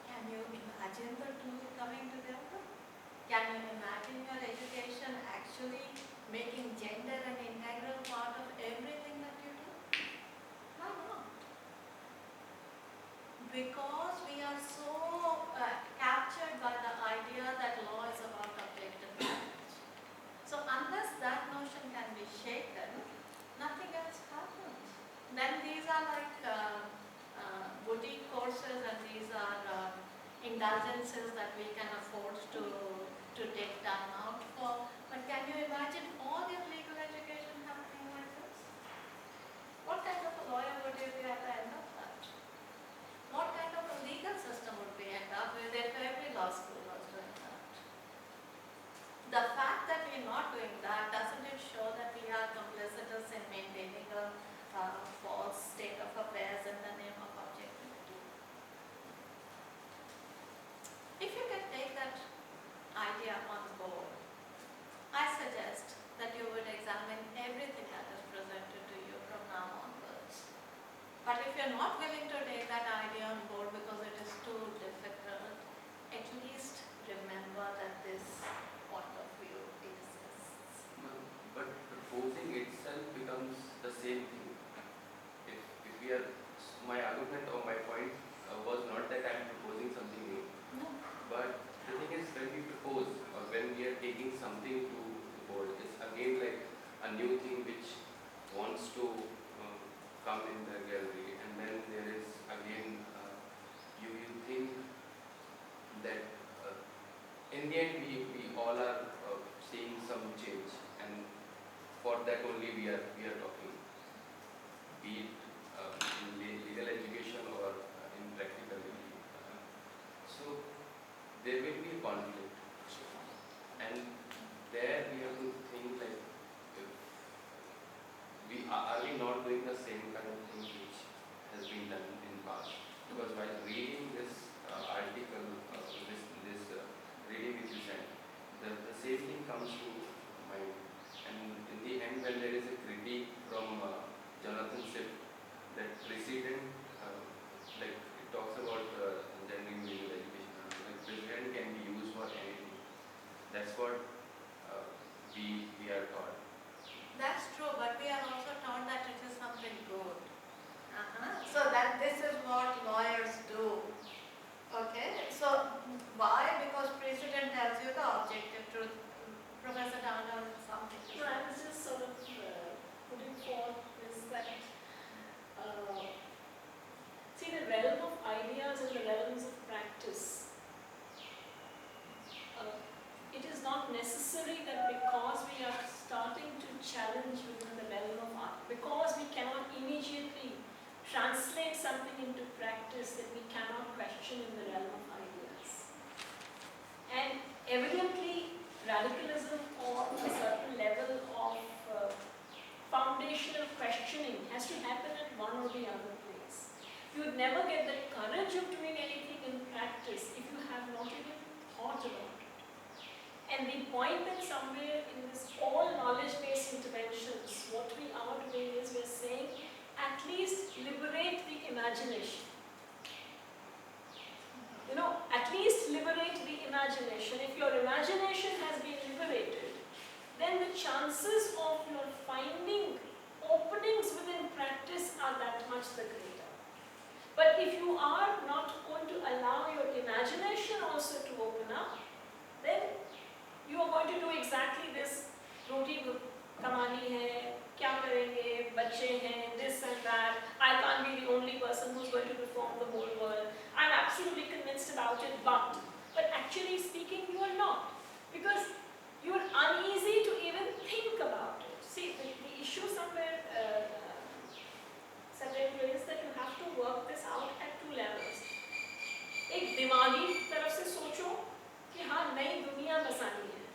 Can you imagine the two coming together? Can you imagine your education actually making gender an integral part of everything that you do? Why not? Because we are so captured by the idea that law is about objective knowledge. So unless that notion can be shaken, nothing else happens. Then these are like boutique courses, and these are indulgences that we can afford to take time out for. But can you imagine all your legal education happening like this? What kind of a lawyer would you be at the end of that? What kind of a legal system would we end up with if every law school was doing that? The fact that we're not doing that, doesn't it show that we are complicitous in maintaining a false state of affairs in the name of objectivity? If you can take that idea on board, I suggest that you would examine everything that is presented to you from now onwards. But if you're not willing to take that idea on board because it is too difficult, at least remember that this point of view exists. But proposing itself becomes the same thing. If we are, my argument or my point was not that I am proposing something new. No. But the thing is, when we propose or when we are taking something to the board, it's again like a new thing which wants to come in the gallery, and then there is again you think that in the end we all are seeing some change, and for that only we are talking, be it in legal education or in practical degree. So there will be a conflict, and there we have to think like, are we not doing the same kind of thing which has been done in past? Because while reading this article, reading which you sent, the same thing comes to mind. And in the end, when there is a critique from Jonathan Swift, that precedent, like it talks about genuine legal education, like precedent can be used for anything. That's what we are taught. That's true, but we are also taught that it is something good. So that this is what lawyers do. Okay, so why? Because precedent tells you the objective truth. Professor Downer, something. No, I was just sort of putting forth is that see, the realm of ideas and the realms of practice. It is not necessary that because we are starting to challenge within the realm of art, because we cannot immediately translate something into practice, that we cannot question in the realm of ideas. And evidently, radicalism or a certain level of foundational questioning has to happen at one or the other place. You would never get the courage of doing anything in practice if you have not even thought about it. And the point that somewhere in this all knowledge-based interventions, what we are doing is we're saying, at least liberate the imagination. You know, at least liberate the imagination. If your imagination has been liberated, then the chances of your finding openings within practice are that much the greater. But if you are not going to allow your imagination also to open up, then you are going to do exactly this. Roti kamani hai, kya karenge, bacche hain, this and that. I can't be the only person who's going to reform the whole world. I'm absolutely convinced about it, but actually speaking, you are not. Because you are uneasy to even think about it. See, the issue somewhere separately is that you have to work this out at two levels. एक दिमागी तरफ से सोचो कि हाँ नई दुनिया बसानी है,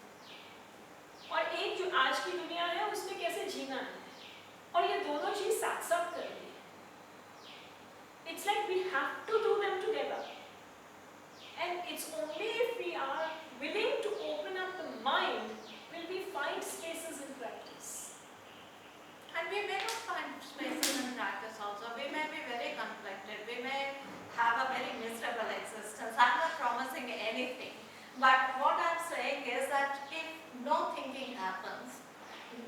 और एक जो आज की दुनिया है उसमें कैसे जीना है, और ये दोनों चीज साथ साथ करनी है. It's like we have to do them together, and it's only if we are willing to open up the mind will we find spaces in practice. we may not find spaces in practice also. We may be very conflicted. We may have a very miserable existence. I'm not promising anything. But what I'm saying is that if no thinking happens,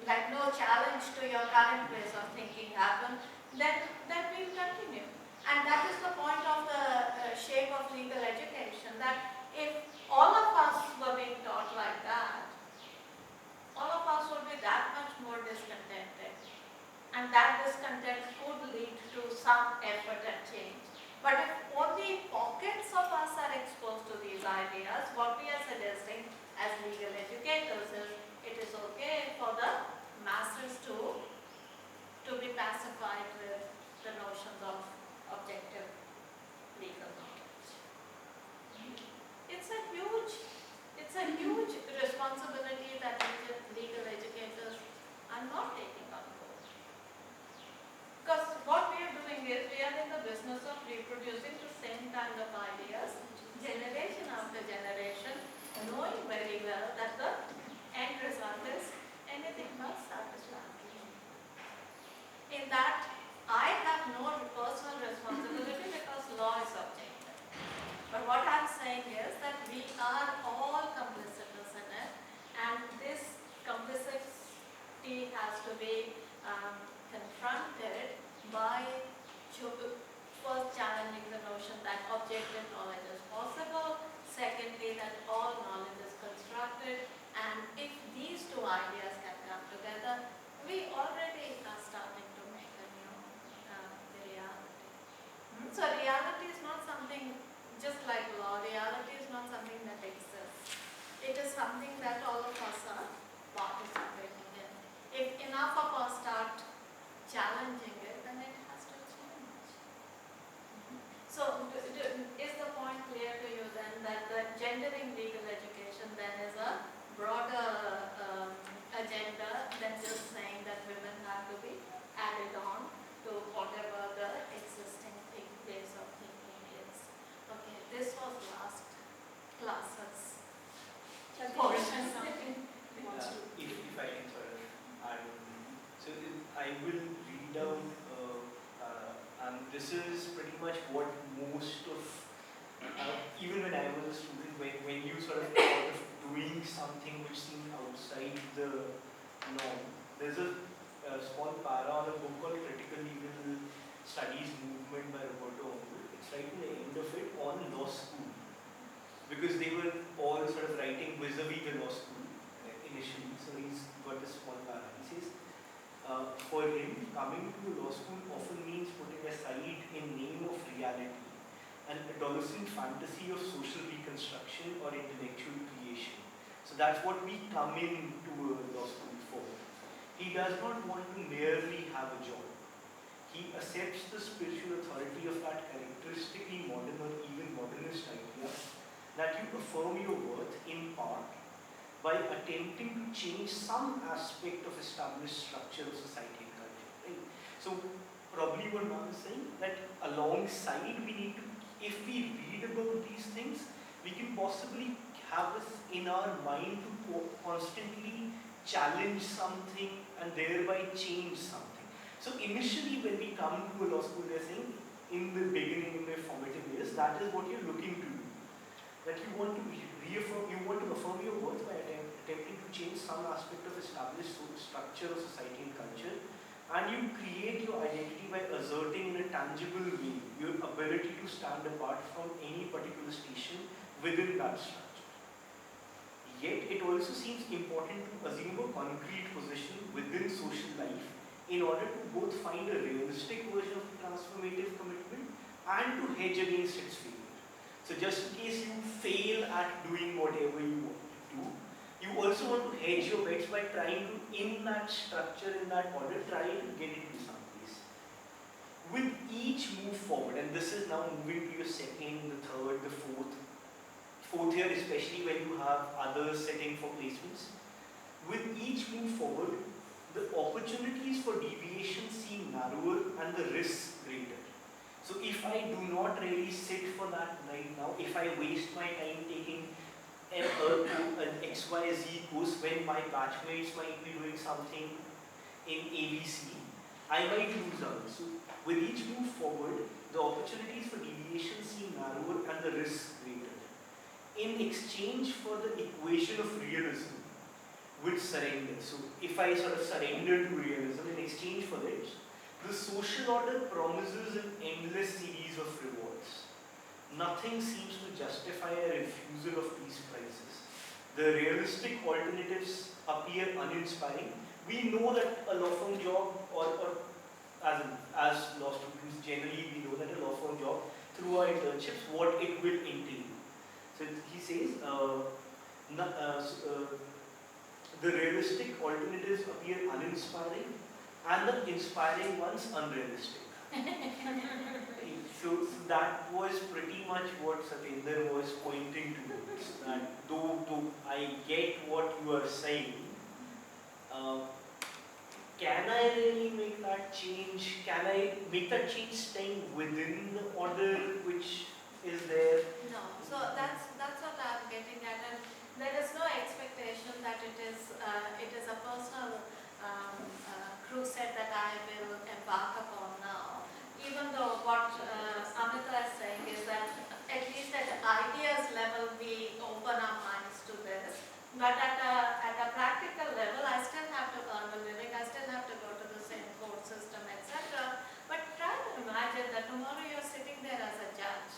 like no challenge to your current ways of thinking happen, then we'll continue. And that is the point of the shape of legal education, that if all of us were being taught like that, all of us would be that much more discontented. And that discontent could lead to some effort at change. But if only pockets of us are exposed to these ideas, what we are suggesting as legal educators is it is okay for the masses to be pacified with the notions of objective legal knowledge. It's a huge responsibility that legal educators are not taking on board. Because what we are doing is we are in the business of reproducing the same kind of ideas, generation after generation, knowing very well that the end result is anything but satisfactory. In that, I have no personal responsibility because law is objective. But what I'm saying is that we are all complicitous in it, and this complicity has to be confronted by first challenging the notion that objective knowledge is possible, secondly that all knowledge is constructed, and if these two ideas can come together, we already are starting to make a new reality. So reality is not something just like law. Reality is not something that exists. It is something that all of us are participating in. If enough of us start challenging it, then it has to change. So is the point clear to you then that the gendering legal education then is a broader agenda than just saying that women have to be added on to whatever the existing ways of thinking is? Okay, this was last classes. Portion. If I can sort of add on. So I will read out, and this is pretty much what most of, even when I was a student, when you sort of thought of doing something which seemed outside the norm, there's a small para on a book called Critical Legal Studies Movement by Roberto. It's right in the end of it on law school, because they were all sort of writing vis-a-vis the law school initially. So he's got this small para. He says, for him, coming to law school often means putting aside in name of reality an adolescent fantasy of social reconstruction or intellectual creation. So that's what we come into law school for. He does not want to merely have a job. He accepts the spiritual authority of that characteristically modern or even modernist idea that you affirm your worth in part by attempting to change some aspect of established structure of society and culture. Right? So probably what Mark is saying, that alongside we need to, if we read about these things, we can possibly have this in our mind to constantly challenge something and thereby change something. So initially when we come to a law school, they're saying in the beginning, in their formative years, that is what you're looking to do. That you want to reaffirm, you want to affirm your worth by attempting to change some aspect of established structure of society and culture, and you create your identity by asserting in a tangible way your ability to stand apart from any particular station within that structure. Yet it also seems important to assume a concrete position within social life in order to both find a realistic version of the transformative commitment and to hedge against its failure. So just in case you fail at doing whatever you want to do, you also want to hedge your bets by trying to, in that structure, in that order, try to get into someplace. With each move forward, and this is now moving to your second, the third, the fourth year, especially when you have others sitting for placements, with each move forward, the opportunities for deviation seem narrower and the risks greater. So if I do not really sit for that right now, if I waste my time taking an XYZ course when my batchmates might be doing something in ABC, I might lose out. So with each move forward, the opportunities for deviation seem narrower and the risk greater. In exchange for the equation of realism, which surrender. So if I sort of surrender to realism in exchange for it, the social order promises an endless series of rewards. Nothing seems to justify a refusal of these prices. The realistic alternatives appear uninspiring. We know that a law firm job, or as law students generally, we know that a law firm job through our internships, what it will entail. So he says, the realistic alternatives appear uninspiring and the inspiring ones unrealistic. So that was pretty much what Satyendra was pointing towards. That though I get what you are saying, can I really make that change? Can I make that change staying within the order which is there? No, so that's what I'm getting at, and there is no expectation that it is a personal crusade that I will embark upon now. Even though what Amita is saying is that at least at ideas level we open our minds to this, but at a practical level I still have to earn a living, I still have to go to the same court system, etc. But try to imagine that tomorrow you're sitting there as a judge.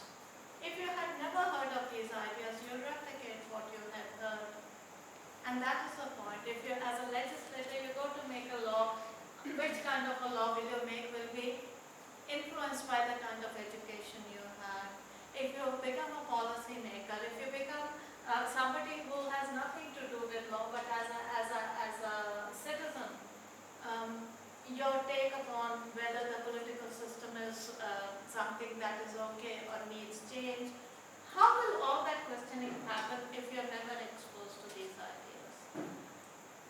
If you had never heard of these ideas, you'll replicate what you had heard. And that is the point. If you, as a legislator, you go to make a law, which kind of a law will you make will be influenced by the kind of education you have. If you become a policy maker, if you become somebody who has nothing to do with law, but as a citizen, your take upon whether the political system is something that is okay or needs change, how will all that questioning happen if you're never exposed to these ideas?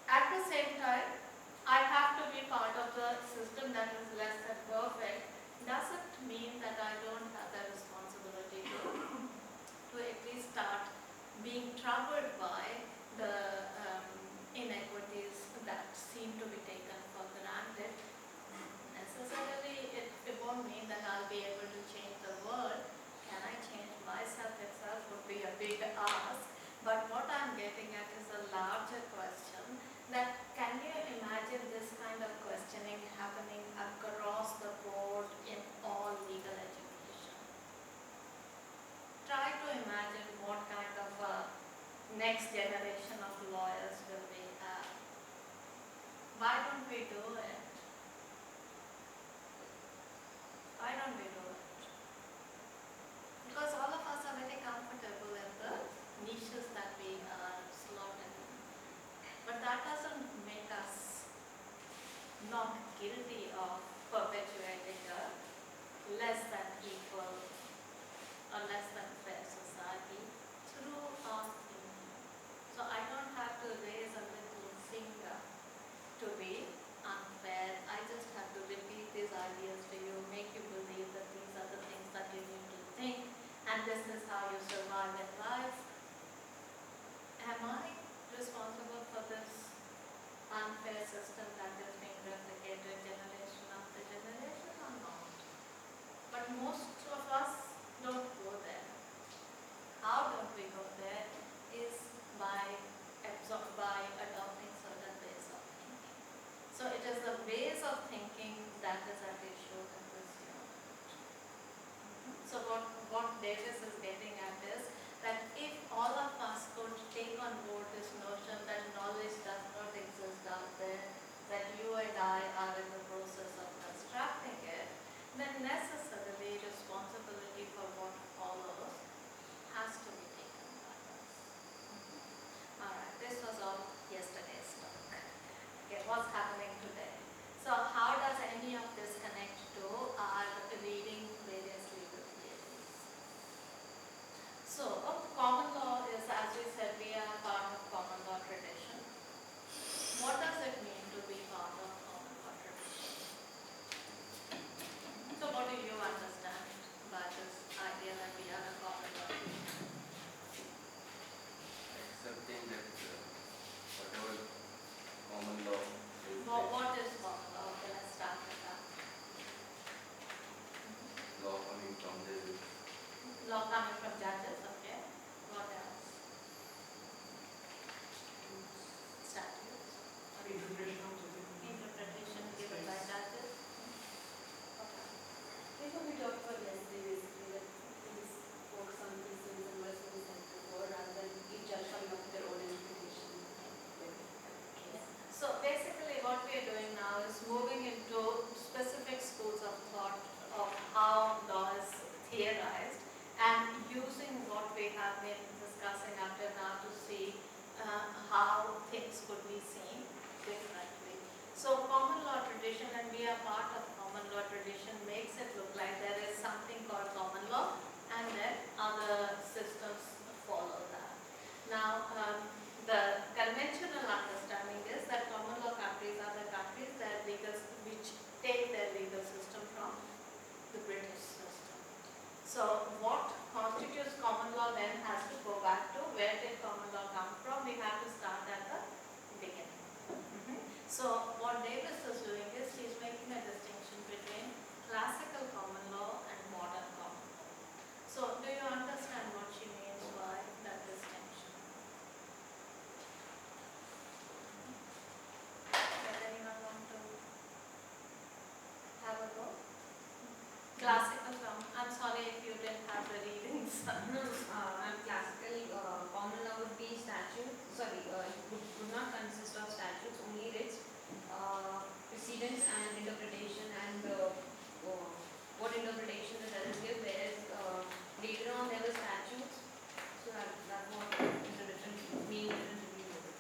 At the same time, I have to be part of the system that is less than perfect. Doesn't mean that I don't have the responsibility to at least start being troubled by the inequities that seem to be taken for granted. Necessarily, it won't mean that I'll be able to change the world. Can I change myself itself would be a big ask. But what I'm getting at is a larger question, that can you imagine this kind of questioning happening across the board in all legal education? Try to imagine what kind of next generation of lawyers will we have. Why don't we do it? Why don't we do it? Because all of us are very comfortable in the niches that we are slotted in. But that doesn't make us not guilty of perpetuating a less than equal or less than fair society through our thinking. So theorized and using what we have been discussing up till now to see how things could be seen differently. So common law tradition, and we are part of common law tradition, makes it look like there is something called common law and then other systems follow that. Now, the conventional understanding is that common law countries are the countries that which take their legal system from the British system. So what constitutes common law then has to go back to where did common law come from. We have to start at the beginning. So what Davis is doing is he is making a distinction between classical common law and modern common law. So do you understand what she means by that distinction? Does anyone want to have a go? Classical common, I'm sorry if you didn't have the readings. Classical common law would be would not consist of statutes, only writs, precedents and interpretation, and what interpretation the judges give, whereas later on there were statutes, so that's what is the difference, main difference between the two.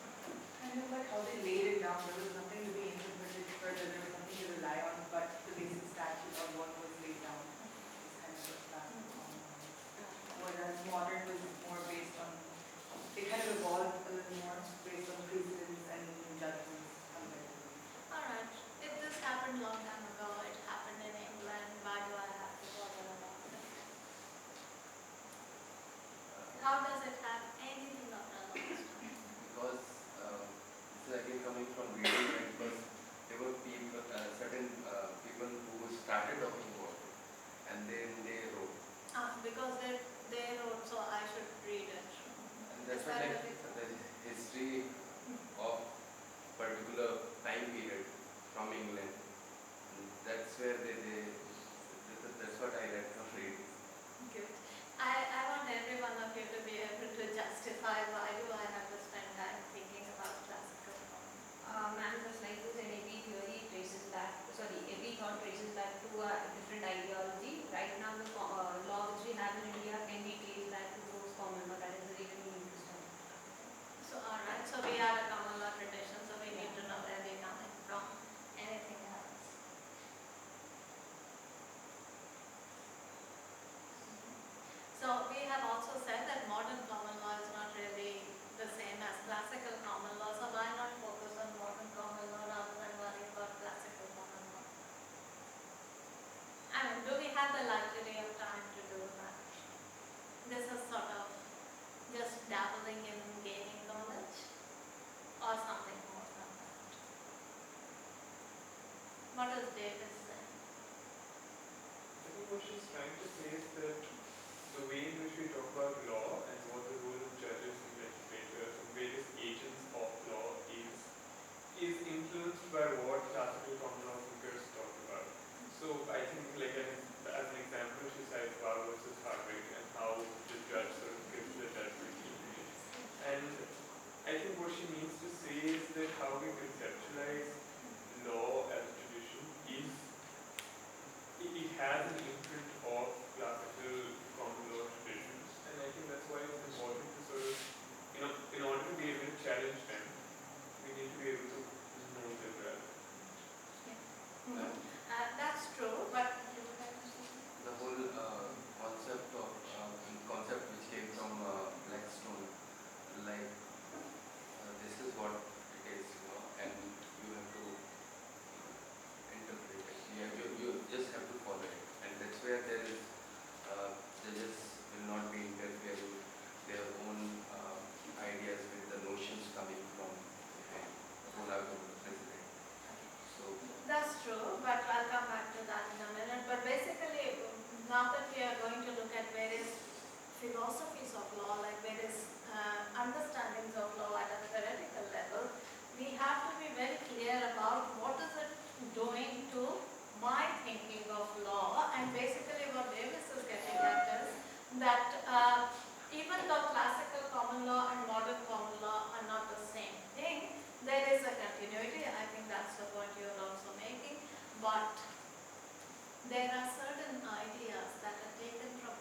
I know, but how they laid it down, there was nothing to be interpreted further, there was nothing to rely on, but the basic statute or what was laid down is kind of a classical common law. Whereas modern was more based on, it kind of evolved a little more based on precedents and judgments comparatively. Alright, if this happened long time ago, it happened in England, why do I have to bother about it? How does it have anything of relevance to me? Because this is again coming from reading, right? Because there were people, certain people who started talking about it, and then they wrote. Because they wrote, so I should read it. And that's why like the history of particular time period from England. And that's where that's what I read from reading. Good. I want every one of you to be able to justify why do I have to spend time thinking about classical common. Ma'am, just like you said, every theory traces back, every thought traces back to a different ideology. Right now, the law which we have in India can be traced back to those common law. That is the reason we need to study. So alright, so we are a common law tradition, so we need to know where we're coming from. Anything else? So we have also said that modern common law is not really the same as classical common law, so why not focus on modern common law rather than worry about classical common law? I mean, do we have the luxury of time to do that? This is sort of just dabbling in gaining knowledge or something more than that. What does Davis say? I think what she's trying to say is that the way in which we talk about law and what the role of judges and legislators and various agents of law is influenced by what classical common law thinkers talk about. So I think like as an example she cites Barr versus Harvard and how the judge sort of gives the judgment image. And I think what she means to say is that how we conceptualize law as a tradition is it has an imprint of classical common law traditions, and I think that's why it's important to sort of, in order to be able to challenge them, we need to be able to know them well. That's true, but The whole concept which came from Blackstone, like this is what it is, and you have to interpret it. You just have to follow it, and that's where there is judges will not be interfering their own ideas with the notions coming from behind, pull out of the president. So that's true, but I'll come back to that in a minute. But basically, now that we are going to look at various philosophies of law, like various understandings of law at a theoretical level, we have to be very clear about what is it doing to my thinking of law. And basically what Davis is getting at is that even though classical common law and modern common law are not the same thing, there is a continuity. I think that's the point you're also making. But there are certain ideas that are taken from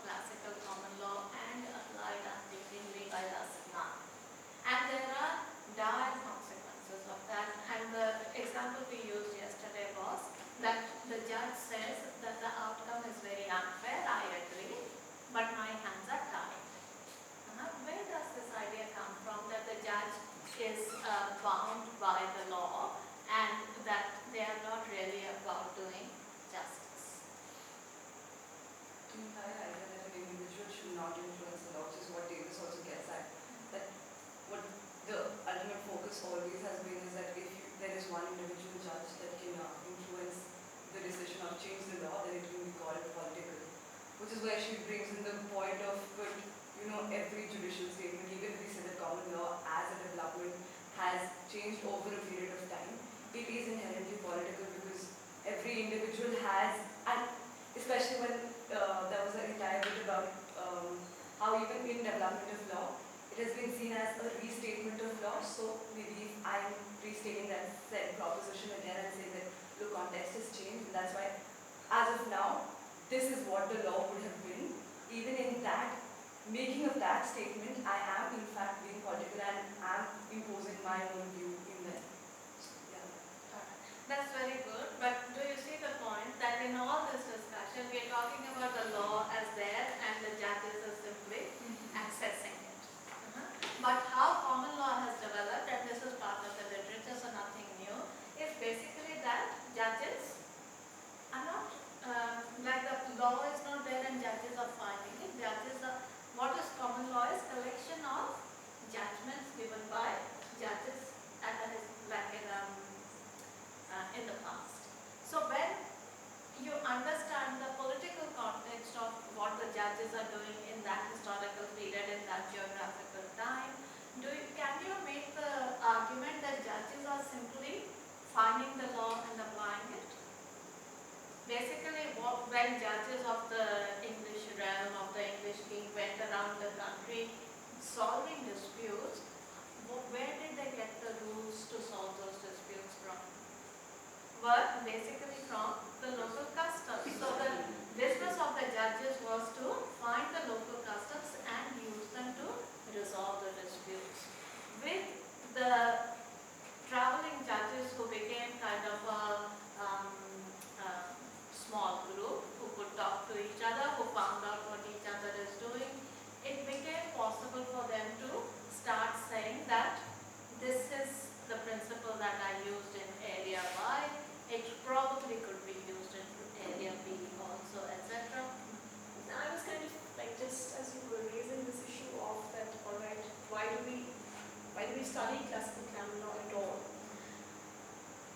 bound by the law and that they are not really about doing justice. The entire idea that an individual should not influence the law, which is what Davis also gets at, that what the ultimate focus always has been is that if there is one individual judge that can influence the decision or change the law, then it can be called political. Which is where she brings in the point of, every judicial statement, even if we say that common law as a development has changed over a period of time, it is inherently political because every individual has, and especially when there was an entire bit about how even in development of law, it has been seen as a restatement of law. So maybe if I'm restating that said proposition again and saying that the context has changed, and that's why as of now, this is what the law would have been. Even in that, making of that statement, I am in fact being political and am imposing my own view in there. So, yeah. That's very good, but do you see the point that in all this discussion we are talking about the law as there and the judges are simply accessing it. But how common law has developed, and this is part of the literature, so nothing new, is basically that judges are not, like the law is not there and judges are finding it. Judges are, what is common law is collection of judgments given by judges at the, in the past. So when you understand the political context of what the judges are doing in that historical period, in that geographical time, can you make the argument that judges are simply finding the law and applying it? Basically, when judges of the English realm, of the English king went around the country solving disputes, where did they get the rules to solve those disputes from? Were basically from the local customs. So the business of the judges was to find the local customs and use them to resolve the disputes. With the traveling judges who became kind of a small group who could talk to each other, who found out what each other is doing, it became possible for them to start saying that this is the principle that I used in area Y, it probably could be used in area B also, etc. Now, I was kind of like, just as you were raising this issue of that, all right, why do we study classical canon law at all?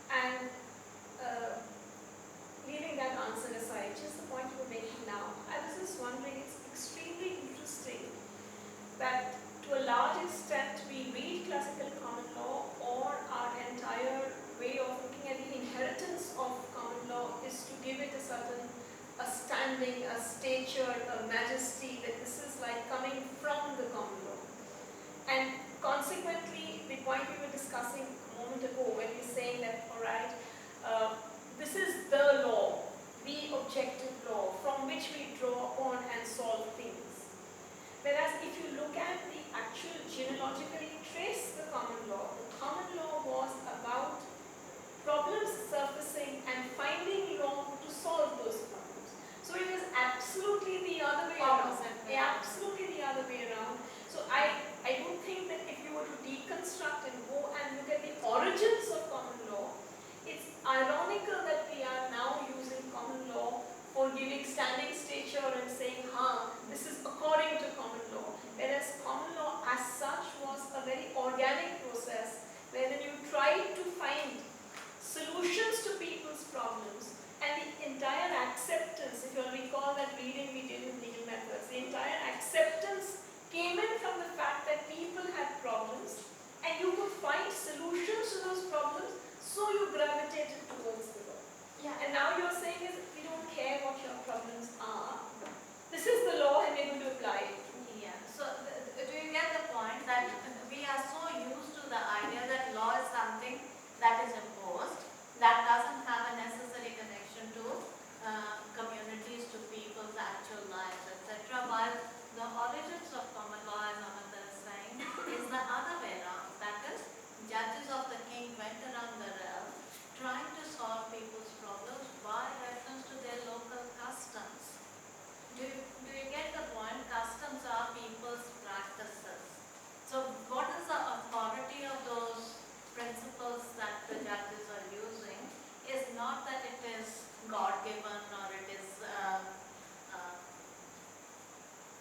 And leaving that answer aside, just the point you were making now, I was just wondering, it's extremely interesting that to a large extent we read classical common law, or our entire way of looking at the inheritance of common law is to give it a certain standing, a stature, a majesty, that this is like coming from the common law. And consequently, the point we were discussing a moment ago when we're saying that, all right, this is the law, the objective law from which we draw on and solve things. Whereas if you look at the actual genealogically trace the common law was about problems surfacing and finding law to solve those problems. So it was absolutely the other way around. Absolutely the other way around. So I don't think that if you were to deconstruct and go and look at the origins of common law, it's ironical that we are now using common law for giving standing stature and saying, this is according to common law. Whereas common law as such was a very organic process, wherein you tried to find solutions to people's problems, and the entire acceptance, if you'll recall that reading we did in legal methods, the entire acceptance came in from the fact that people had problems, and you could find solutions to those problems, so you gravitated towards the law. Yeah. And now you're saying is, we don't care what your problems are. This is the law and we're going to apply it. Yeah. So do you get the point that we are so used to the idea that law is something that is imposed, that doesn't have a necessary connection to communities, to people's actual lives, etc. While the origins of common law, as Amanda is saying, is the other way around. That is, judges of the king went around the realm trying to solve people's problems by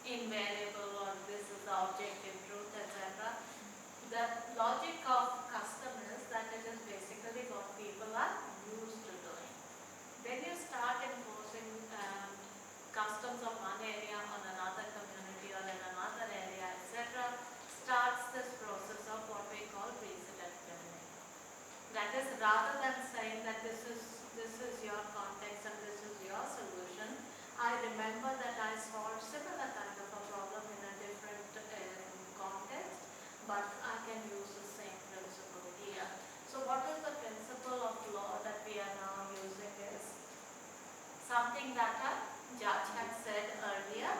invariable or this is the objective truth, etc. The logic of custom is that it is basically what people are used to doing. When you start imposing customs of one area on another community or in another area, etc., starts this process of what we call precedent building. That is, rather than saying that this is your context and this is your solution, I remember that I solved similar kind of a problem in a different context, but I can use the same principle here. So what is the principle of law that we are now using is something that a judge had said earlier,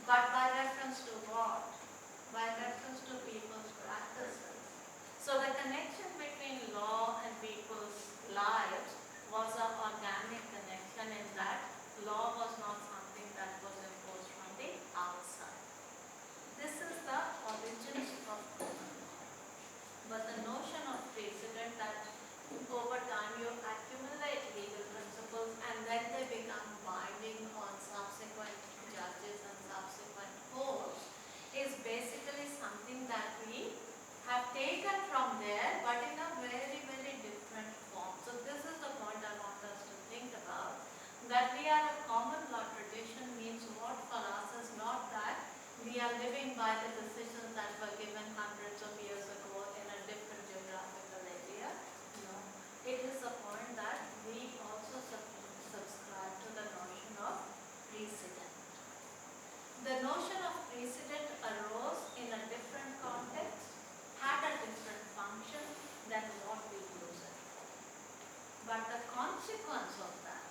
but by reference to what? By reference to people's practices. So the connection between law and people's lives was an organic connection in that law was not something that was imposed from the outside. This is the origins of common law. But the notion of precedent that over time you accumulate legal principles and then they become binding on subsequent judges and subsequent courts is basically something that we have taken from there but in a very, very different form. So this is the point I want us to think about. That we are a common law tradition means what for us is not that we are living by the decisions that were given hundreds of years ago in a different geographical area. No. It is the point that we also subscribe to the notion of precedent. The notion of precedent arose in a different context, had a different function than what we use it for. But the consequence of that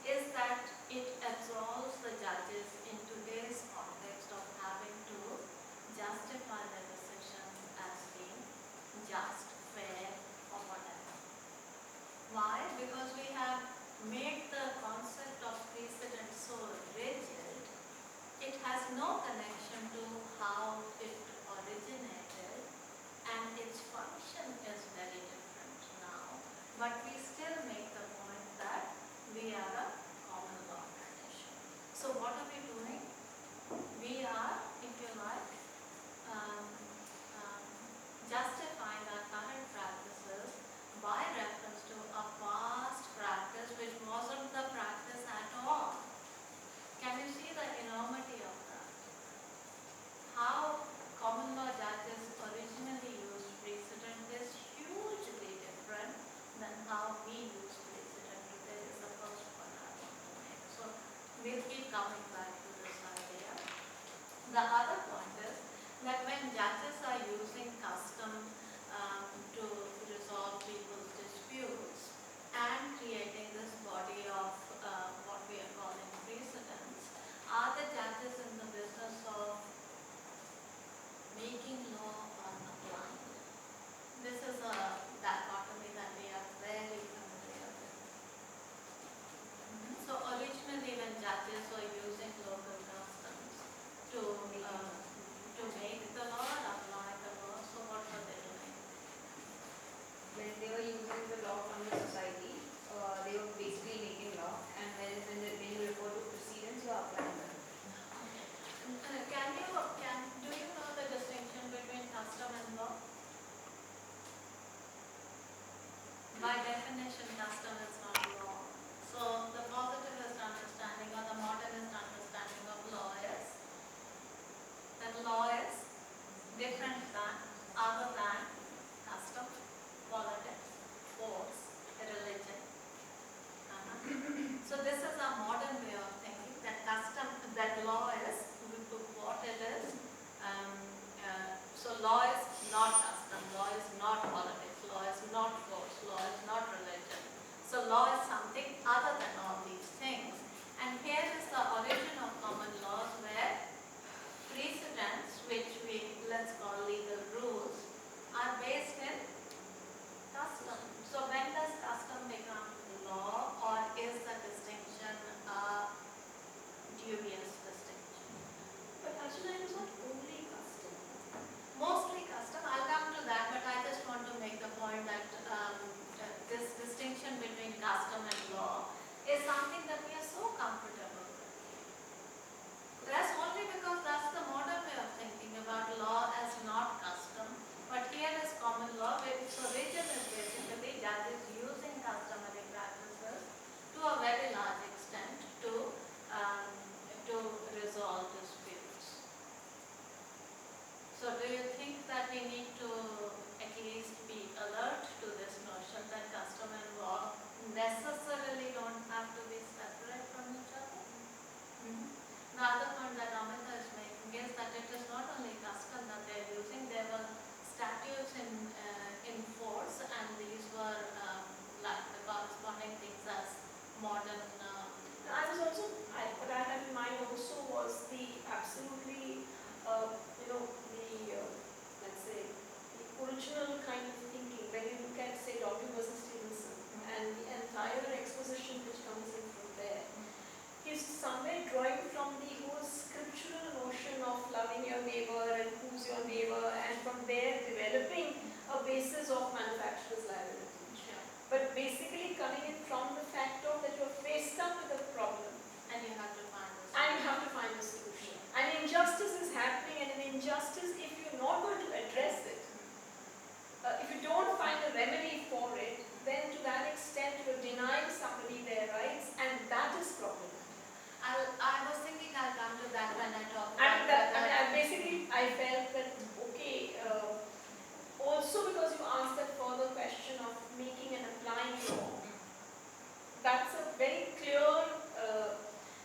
is that it absolves the judges in today's context of having to justify their decisions as being just, fair, or whatever. Why? Because we have made the concept of precedent so rigid, it has no connection to how it originated, and its function is very different now. But we still make the point that we are a common law tradition. So what are we doing? We are, if you like, justifying our current practices by reference to a past practice which wasn't the practice at all. Can you see the enormity of that? How common law judges originally used precedent is hugely different than how we use precedent today is the first point I want to make. So we'll keep coming back to this idea. The other point is that when judges are using custom to resolve people's disputes and creating this body of what we are calling precedents, are the judges in the business of making law or applying it? This is a dichotomy that we are very familiar with. So originally when judges were using local customs to make the law and apply the law, so what were they doing? When they were using the law from the society, they were basically making law, and when you refer to precedents, you are applying them. Do you know the distinction between custom and law? By definition, custom is not law. So the positivist understanding or the modernist understanding of law is that law is different than, other than custom, politics, force, religion. So this is a modern way of thinking that custom, that law is what it is. So law is not custom, law is not politics, law is not force, law is not religion. So The other point that Amita is making is that it is not only custom that they are using, there were statutes in force, and these were like the corresponding things as modern. What I had in mind also was the absolutely, let's say, the original kind of thinking, when you look at, say, Dr. versus Stevenson, and the entire exposition which comes in from there, is somewhere drawing from the whole scriptural notion of loving your neighbor and who's your neighbor, and from there developing a basis of manufacturer's liability. But basically coming in from the fact of that you're faced up with a problem And you have to find a solution. An injustice is happening, and an injustice, if you're not going to address it, if you don't find a remedy for it, then to that extent you're denying somebody their rights, and that is problematic. I was thinking I'll come to that when I talk And about basically I felt that, okay, also because you asked that further question of making and applying law, that's a very clear,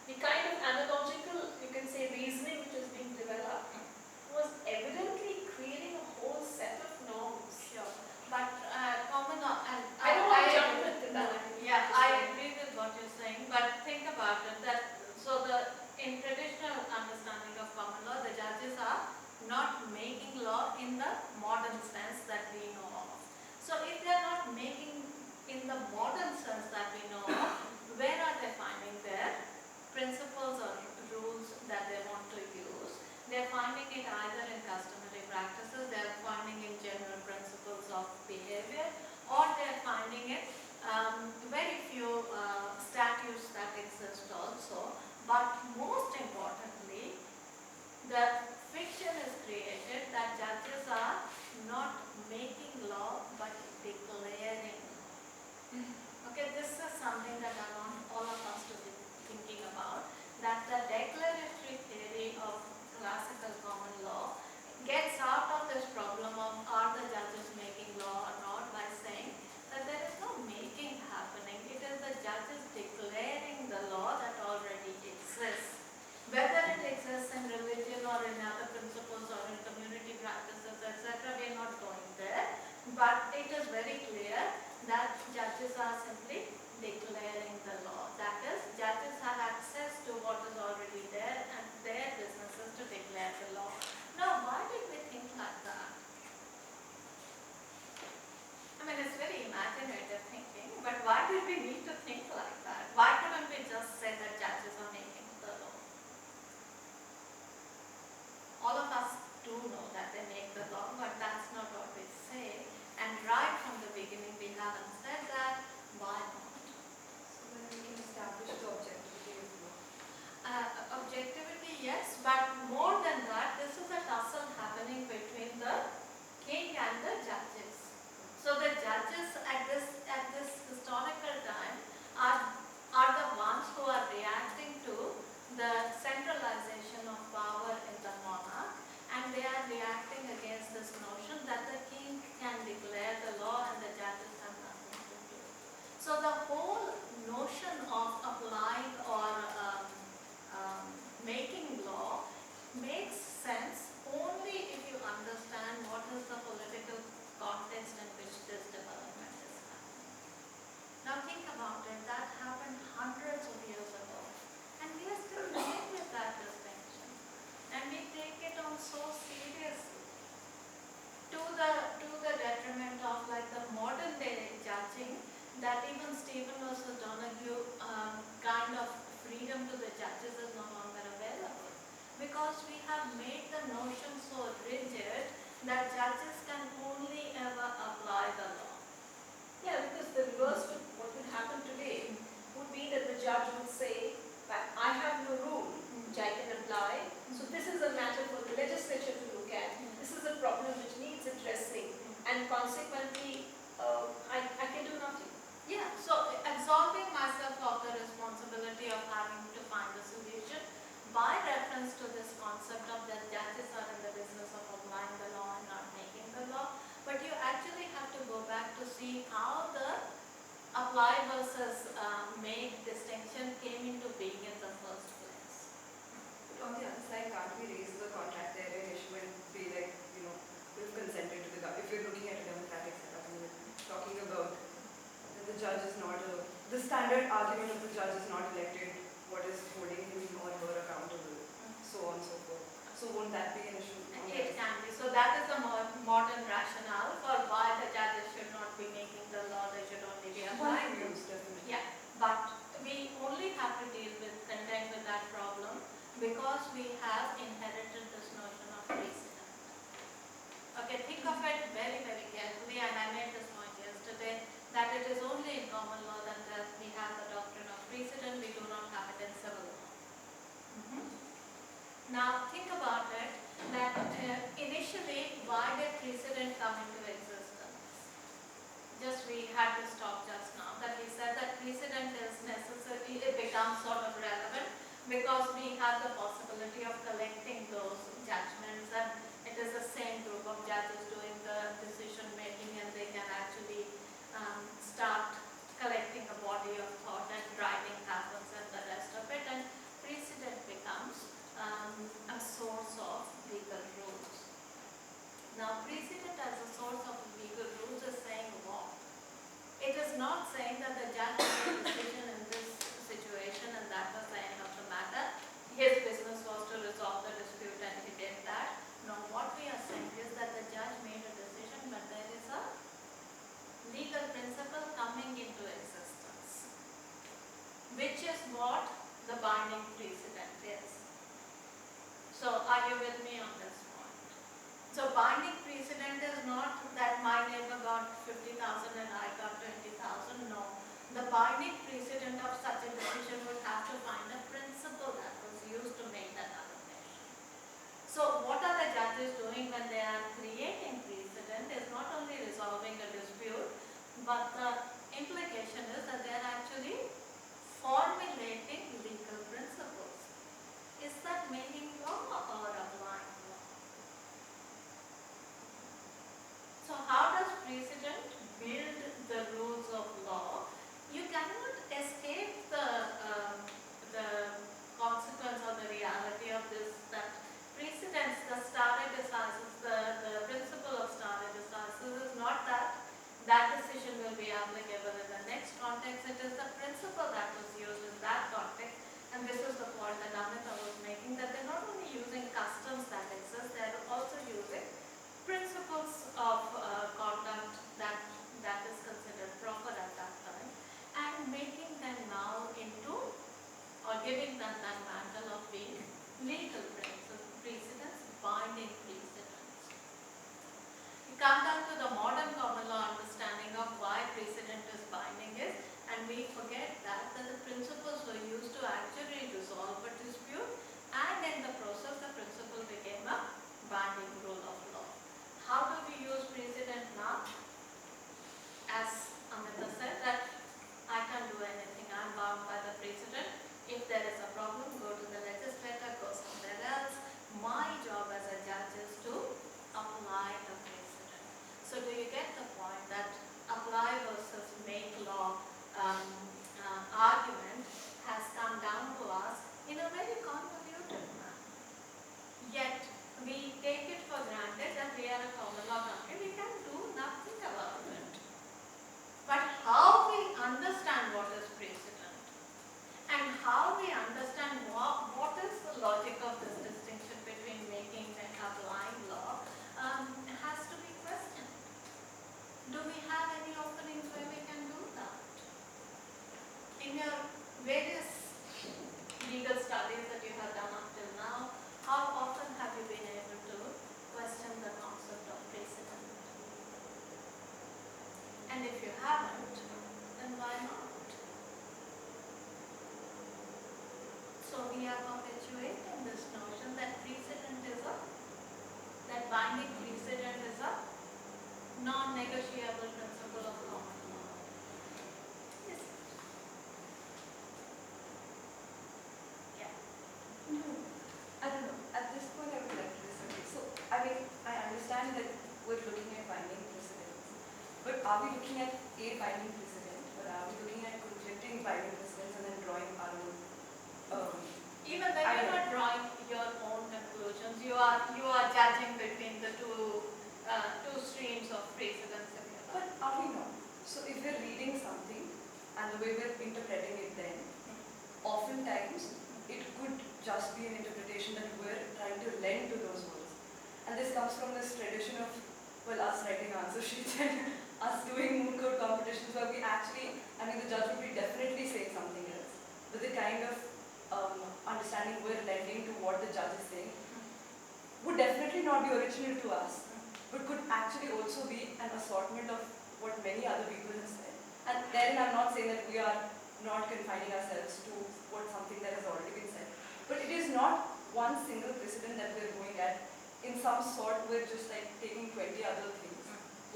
the kind of analogical, you can say, reasoning which is being developed was evidently creating a whole set of norms. Sure. But common law, and I don't want to jump into that. Yeah, I agree with what you're saying, but think about it, that in traditional understanding of common law, the judges are not making law in the modern sense that we know of. So if they are not making in the modern sense that we know of, where are they finding their principles or rules that they want to use? They are finding it either in customary practices, they are finding in general principles of behavior, or they are finding it very few statutes that exist also. But most importantly, the fiction is created that judges are not making law but declaring. Okay, this is something that I want all of us to be thinking about, that the declaratory theory of classical common law gets out of this problem of are the judges making law or not by saying that there is no making happening, it is the judges declaring the law that already exists. Whether it exists in religion or in other principles or in community practices, etc., we are not going there. But it is very clear that judges are simply declaring the law. That is, judges have access to what is already there, and their business is to declare the law. Now, why did we think like that? I mean, it's very imaginative thinking, but why did we need to think like that? Why couldn't we just say that judges are making the law? All of us do know that they make the law, but that's not what we say. And right from the beginning, we haven't said that. Why not? So then we can establish the objectivity of law. Objectivity, yes, but more than that, this is a tussle happening between the king and the judges. So the judges at this historical time are the ones who are reacting to the centralization of power in the monarch, and they are reacting against this notion that the king can declare the law and the judges have nothing to do. So the whole notion of applying or making law makes sense only if you understand what is the political context in which this development is happening. Now think about it, that happened hundreds of years ago, and we are still living with that distinction, and we take it on so seriously to the detriment of like the modern day judging, that even Stephen versus Donahue kind of freedom to the judges is no longer available, because we have made the notion so rigid that judges can only ever apply the law. Yeah, because the reverse would, what would happen today would be that the judge would say that I have no rule which I can apply, so this is a matter for the legislature to look at. This is a problem which needs addressing, and consequently I can do nothing. Yeah, so absolving myself of the responsibility of having to find a solution by reference to this concept of that judges are in the business of applying the law and not making the law, but you actually have to go back to see how the apply versus make distinction came into being in the first place. standard argument of the judge is not elected, what is holding him or her accountable, so on and so forth. So won't that be an issue? It can be. So that is the modern rationale for why the judges should not be making the law, they should only be applying it. Definitely. Yeah, but we only have to contend with that problem because we have inherited this notion of precedent. Okay, think of it very, very carefully, and I made this point yesterday, that it is only in common law that we have the doctrine of precedent, we do not have it in civil law. Now think about it, that initially, why did precedent come into existence? Just we had this talk just now, that we said that precedent is necessary, it becomes sort of relevant because we have the possibility of collecting those judgments, and it is the same group of judges doing the decision making, and they can actually start collecting a body of thought, and driving happens and the rest of it, and precedent becomes a source of legal rules. Now precedent as a source of legal rules is saying what? It is not saying that the judge made a decision in this situation and that was the end of the matter. His business was to resolve the dispute and he did that. No, what we are saying is that the judge made a decision, but there is a legal principle coming into existence, which is what the binding precedent is. So are you with me on this point? So binding precedent is not that my neighbor got 50,000 and I got 20,000. No. The binding precedent of such a decision would have to find a principle that was used to make that allocation. So what are the judges doing when they are creating precedent is not only resolving a dispute, but the implication is that they are actually formulating legal principles. Is that making law or applying law? So how does precedent build the rules of law? You cannot escape the consequence or the reality of this, that precedence, the stare decisis, the principle of stare decisis is not that decision will be applicable in the next context. It is the principle that was used in that context. And this is the point that Amita was making, that they're not only using customs that exist, they're also using principles of conduct that is considered proper at that time, and making them now into, or giving them that mantle of being legal precedents, binding precedents. You come down to the modern common law understanding of why precedent is binding is, and we forget that the principles were used to actually resolve a dispute, and in the process the principle became a binding rule of law. How do we use precedent now? As Amita said, that I can't do anything, I'm bound by the precedent. If there is a problem, go to the legislator, go somewhere else. My job as a judge is to apply the precedent. So do you get the point that apply versus make law argument has come down to us in a very convoluted manner. Yet we take it for granted that we are a common law country, we can do nothing about it. But how we understand what is precedent and how we understand what is the logic of this distinction between making and applying law has to be questioned. Do we have any openings where we can do that? In your various legal studies that you have done up till now, how often have you been able to question the concept of precedent? And if you haven't, then why not? So we are perpetuating this notion that that binding precedent is a non-negotiable principle of common law. Yes. Yeah. No, I don't know. At this point, I would like to disagree. So, I mean, I understand that we're looking at binding precedents, but are we looking at a binding precedent, or are we looking at conflicting binding precedents and then drawing our own? Even then, you're not drawing your own conclusions. You are judging between the two streams of precedents. But are we not? So, if we're reading something and and the way we're interpreting it then, oftentimes it could just be an interpretation that we're trying to lend to those words. And this comes from this tradition of, well, us writing answer sheets and us doing moot court competitions where we actually, I mean, the judge would be definitely saying something else. But the kind of understanding we're lending to what the judge is saying would definitely not be original to us, but could actually also be an assortment of what many other people have said. And then I'm not saying that we are not confining ourselves to what something that has already been said, but it is not one single precedent that we're going at. In some sort, we're just like taking 20 other things,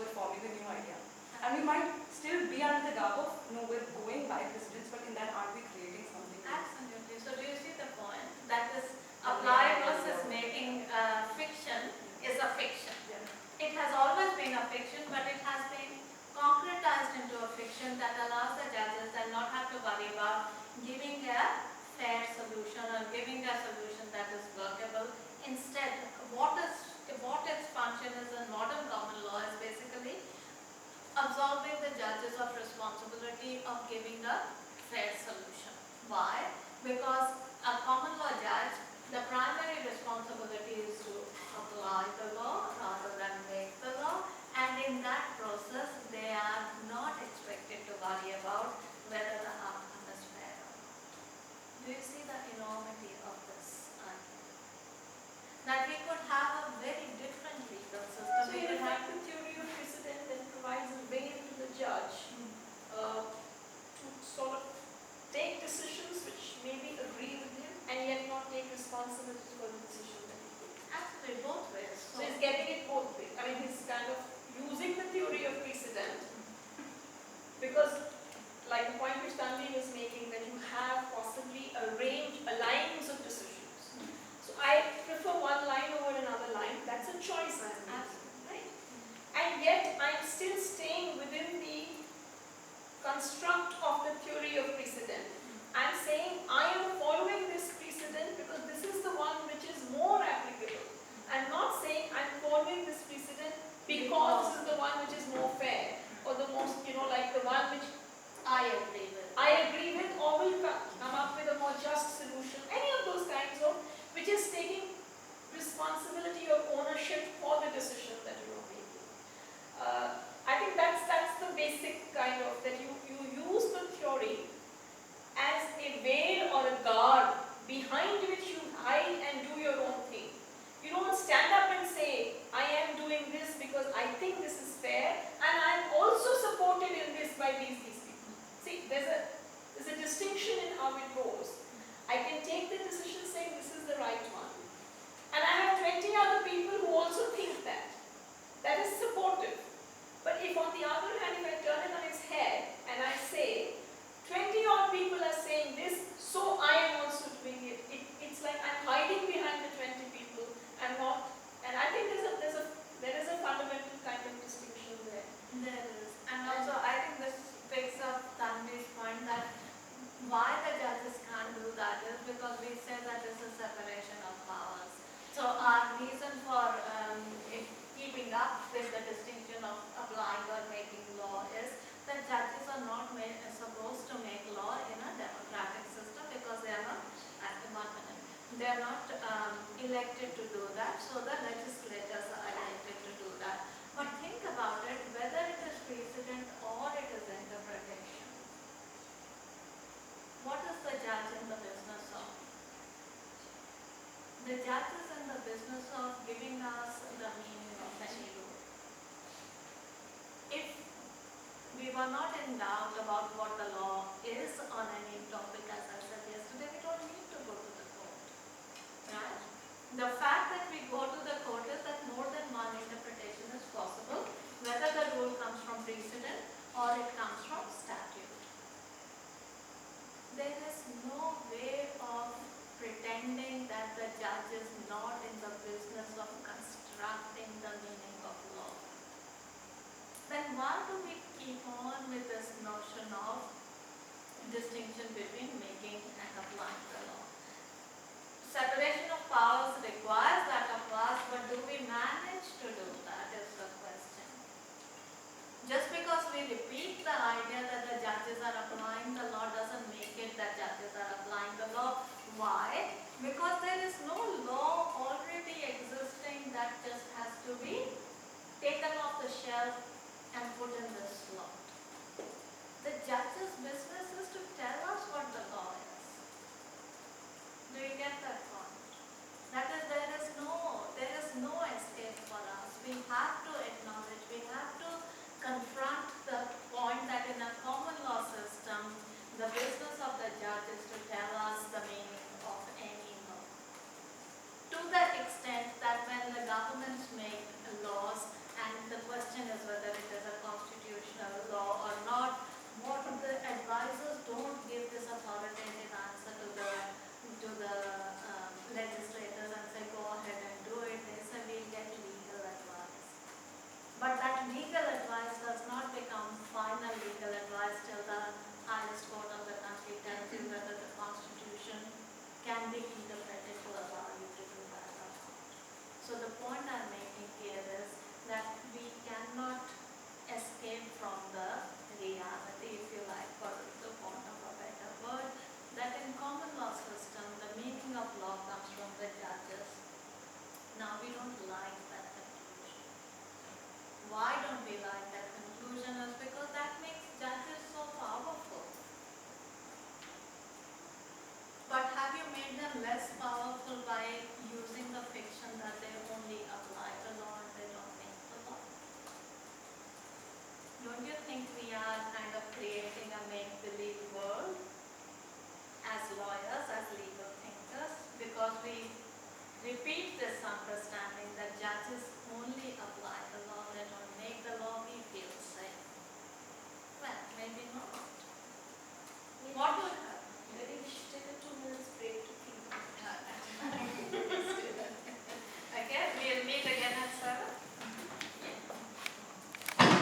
we're forming a new idea. And we might still be under the garb of, no, we're going by precedents, but in that aren't we creating something new? Absolutely. So do you see the point? That is applied versus making fiction is a fiction. Yeah. It has always been a fiction, but it has been concretized into a fiction that allows the judges and not have to worry about giving a fair solution or giving a solution that is workable. Instead, what its function is in modern common law is basically absolving the judges of responsibility of giving a fair solution. Why? Because a common law judge, the primary responsibility is to apply the law rather than make the law, and in that process they are not expected to worry about whether the outcome is fair or not. Do you see the enormity of this argument? That we could have a very different legal system. So in effect, the theory of precedent then provides a way to the judge to sort of take decisions which maybe agree with him and yet not take responsibility for the decision that he took. Actually, both ways. So he's getting it both ways. I mean, he's kind of using the theory of precedent because, like the point which Tanvi was making, that you have possibly a lines of decisions. So I prefer one line over another line. That's a choice I'm making, right? And yet I'm still staying within the construct of the theory of precedent. I'm saying I am following this precedent because this is the one which is more applicable. I'm not saying I'm following this precedent because this is the one which is more fair or the most, like the one which I agree with. or will come up with a more just solution. Any of those kinds of, which is taking responsibility or ownership for the decision that you are making. I think that's the basic kind of, that you use the theory as a veil or a guard behind which you hide and do your own thing. You don't stand up and say, I am doing this because I think this is fair and I am also supported in this by these people. See, there's a distinction in how it goes. I can take the decision saying this is the right one. And I have 20 other people who also think that. That is supportive. But if on the other hand, if I turn it on its head and I say, 20 odd people are saying this, so I am also doing it. It's like I'm hiding behind the 20 people and not, and I think there is a fundamental kind of distinction there. There is. And also I think this picks up Tanvi's point that why the judges can't do that is because we say that this is separation of powers. So our reason for keeping up with the distinction of applying or making law is that judges are not supposed to make law in a democratic system because they are not, they are not elected to do that, so the legislators are elected to do that. But think about it, whether it is precedent or it is interpretation. What is the judge in the business of? The judge is in the business of giving us the meaning of any rule. If we were not in doubt about what the law is on any topic, as I said yesterday, we don't need to go to the court. Right? The fact that we go to the court is that more than one interpretation is possible, whether the rule comes from precedent or it comes from statute. There is no way of pretending that the judge is not in the business of constructing the meaning of law. Then why do we keep on with this notion of distinction between making and applying the law? Separation of powers requires that of us, but do we manage to do that is the question. Just because we repeat the idea that the judges are applying extent that when the governments make laws and the question is whether it is a constitutional law or not, what the advisors don't give this authoritative answer to the legislators and say go ahead and do it. They say we'll get legal advice. But that legal advice does not become final legal advice till the highest court of the country tells you whether the constitution can be interpreted to allow you to do that or not. So the point I'm making here is that we cannot escape from the reality, if you like, for the want of a better word, that in common law system, the meaning of law comes from the judges. Now we don't like that conclusion. Why don't we like that conclusion is because that makes judges so powerful. But have you made them less powerful by using the fiction that they only apply the law and they don't make the law? Don't you think we are kind of creating a make-believe world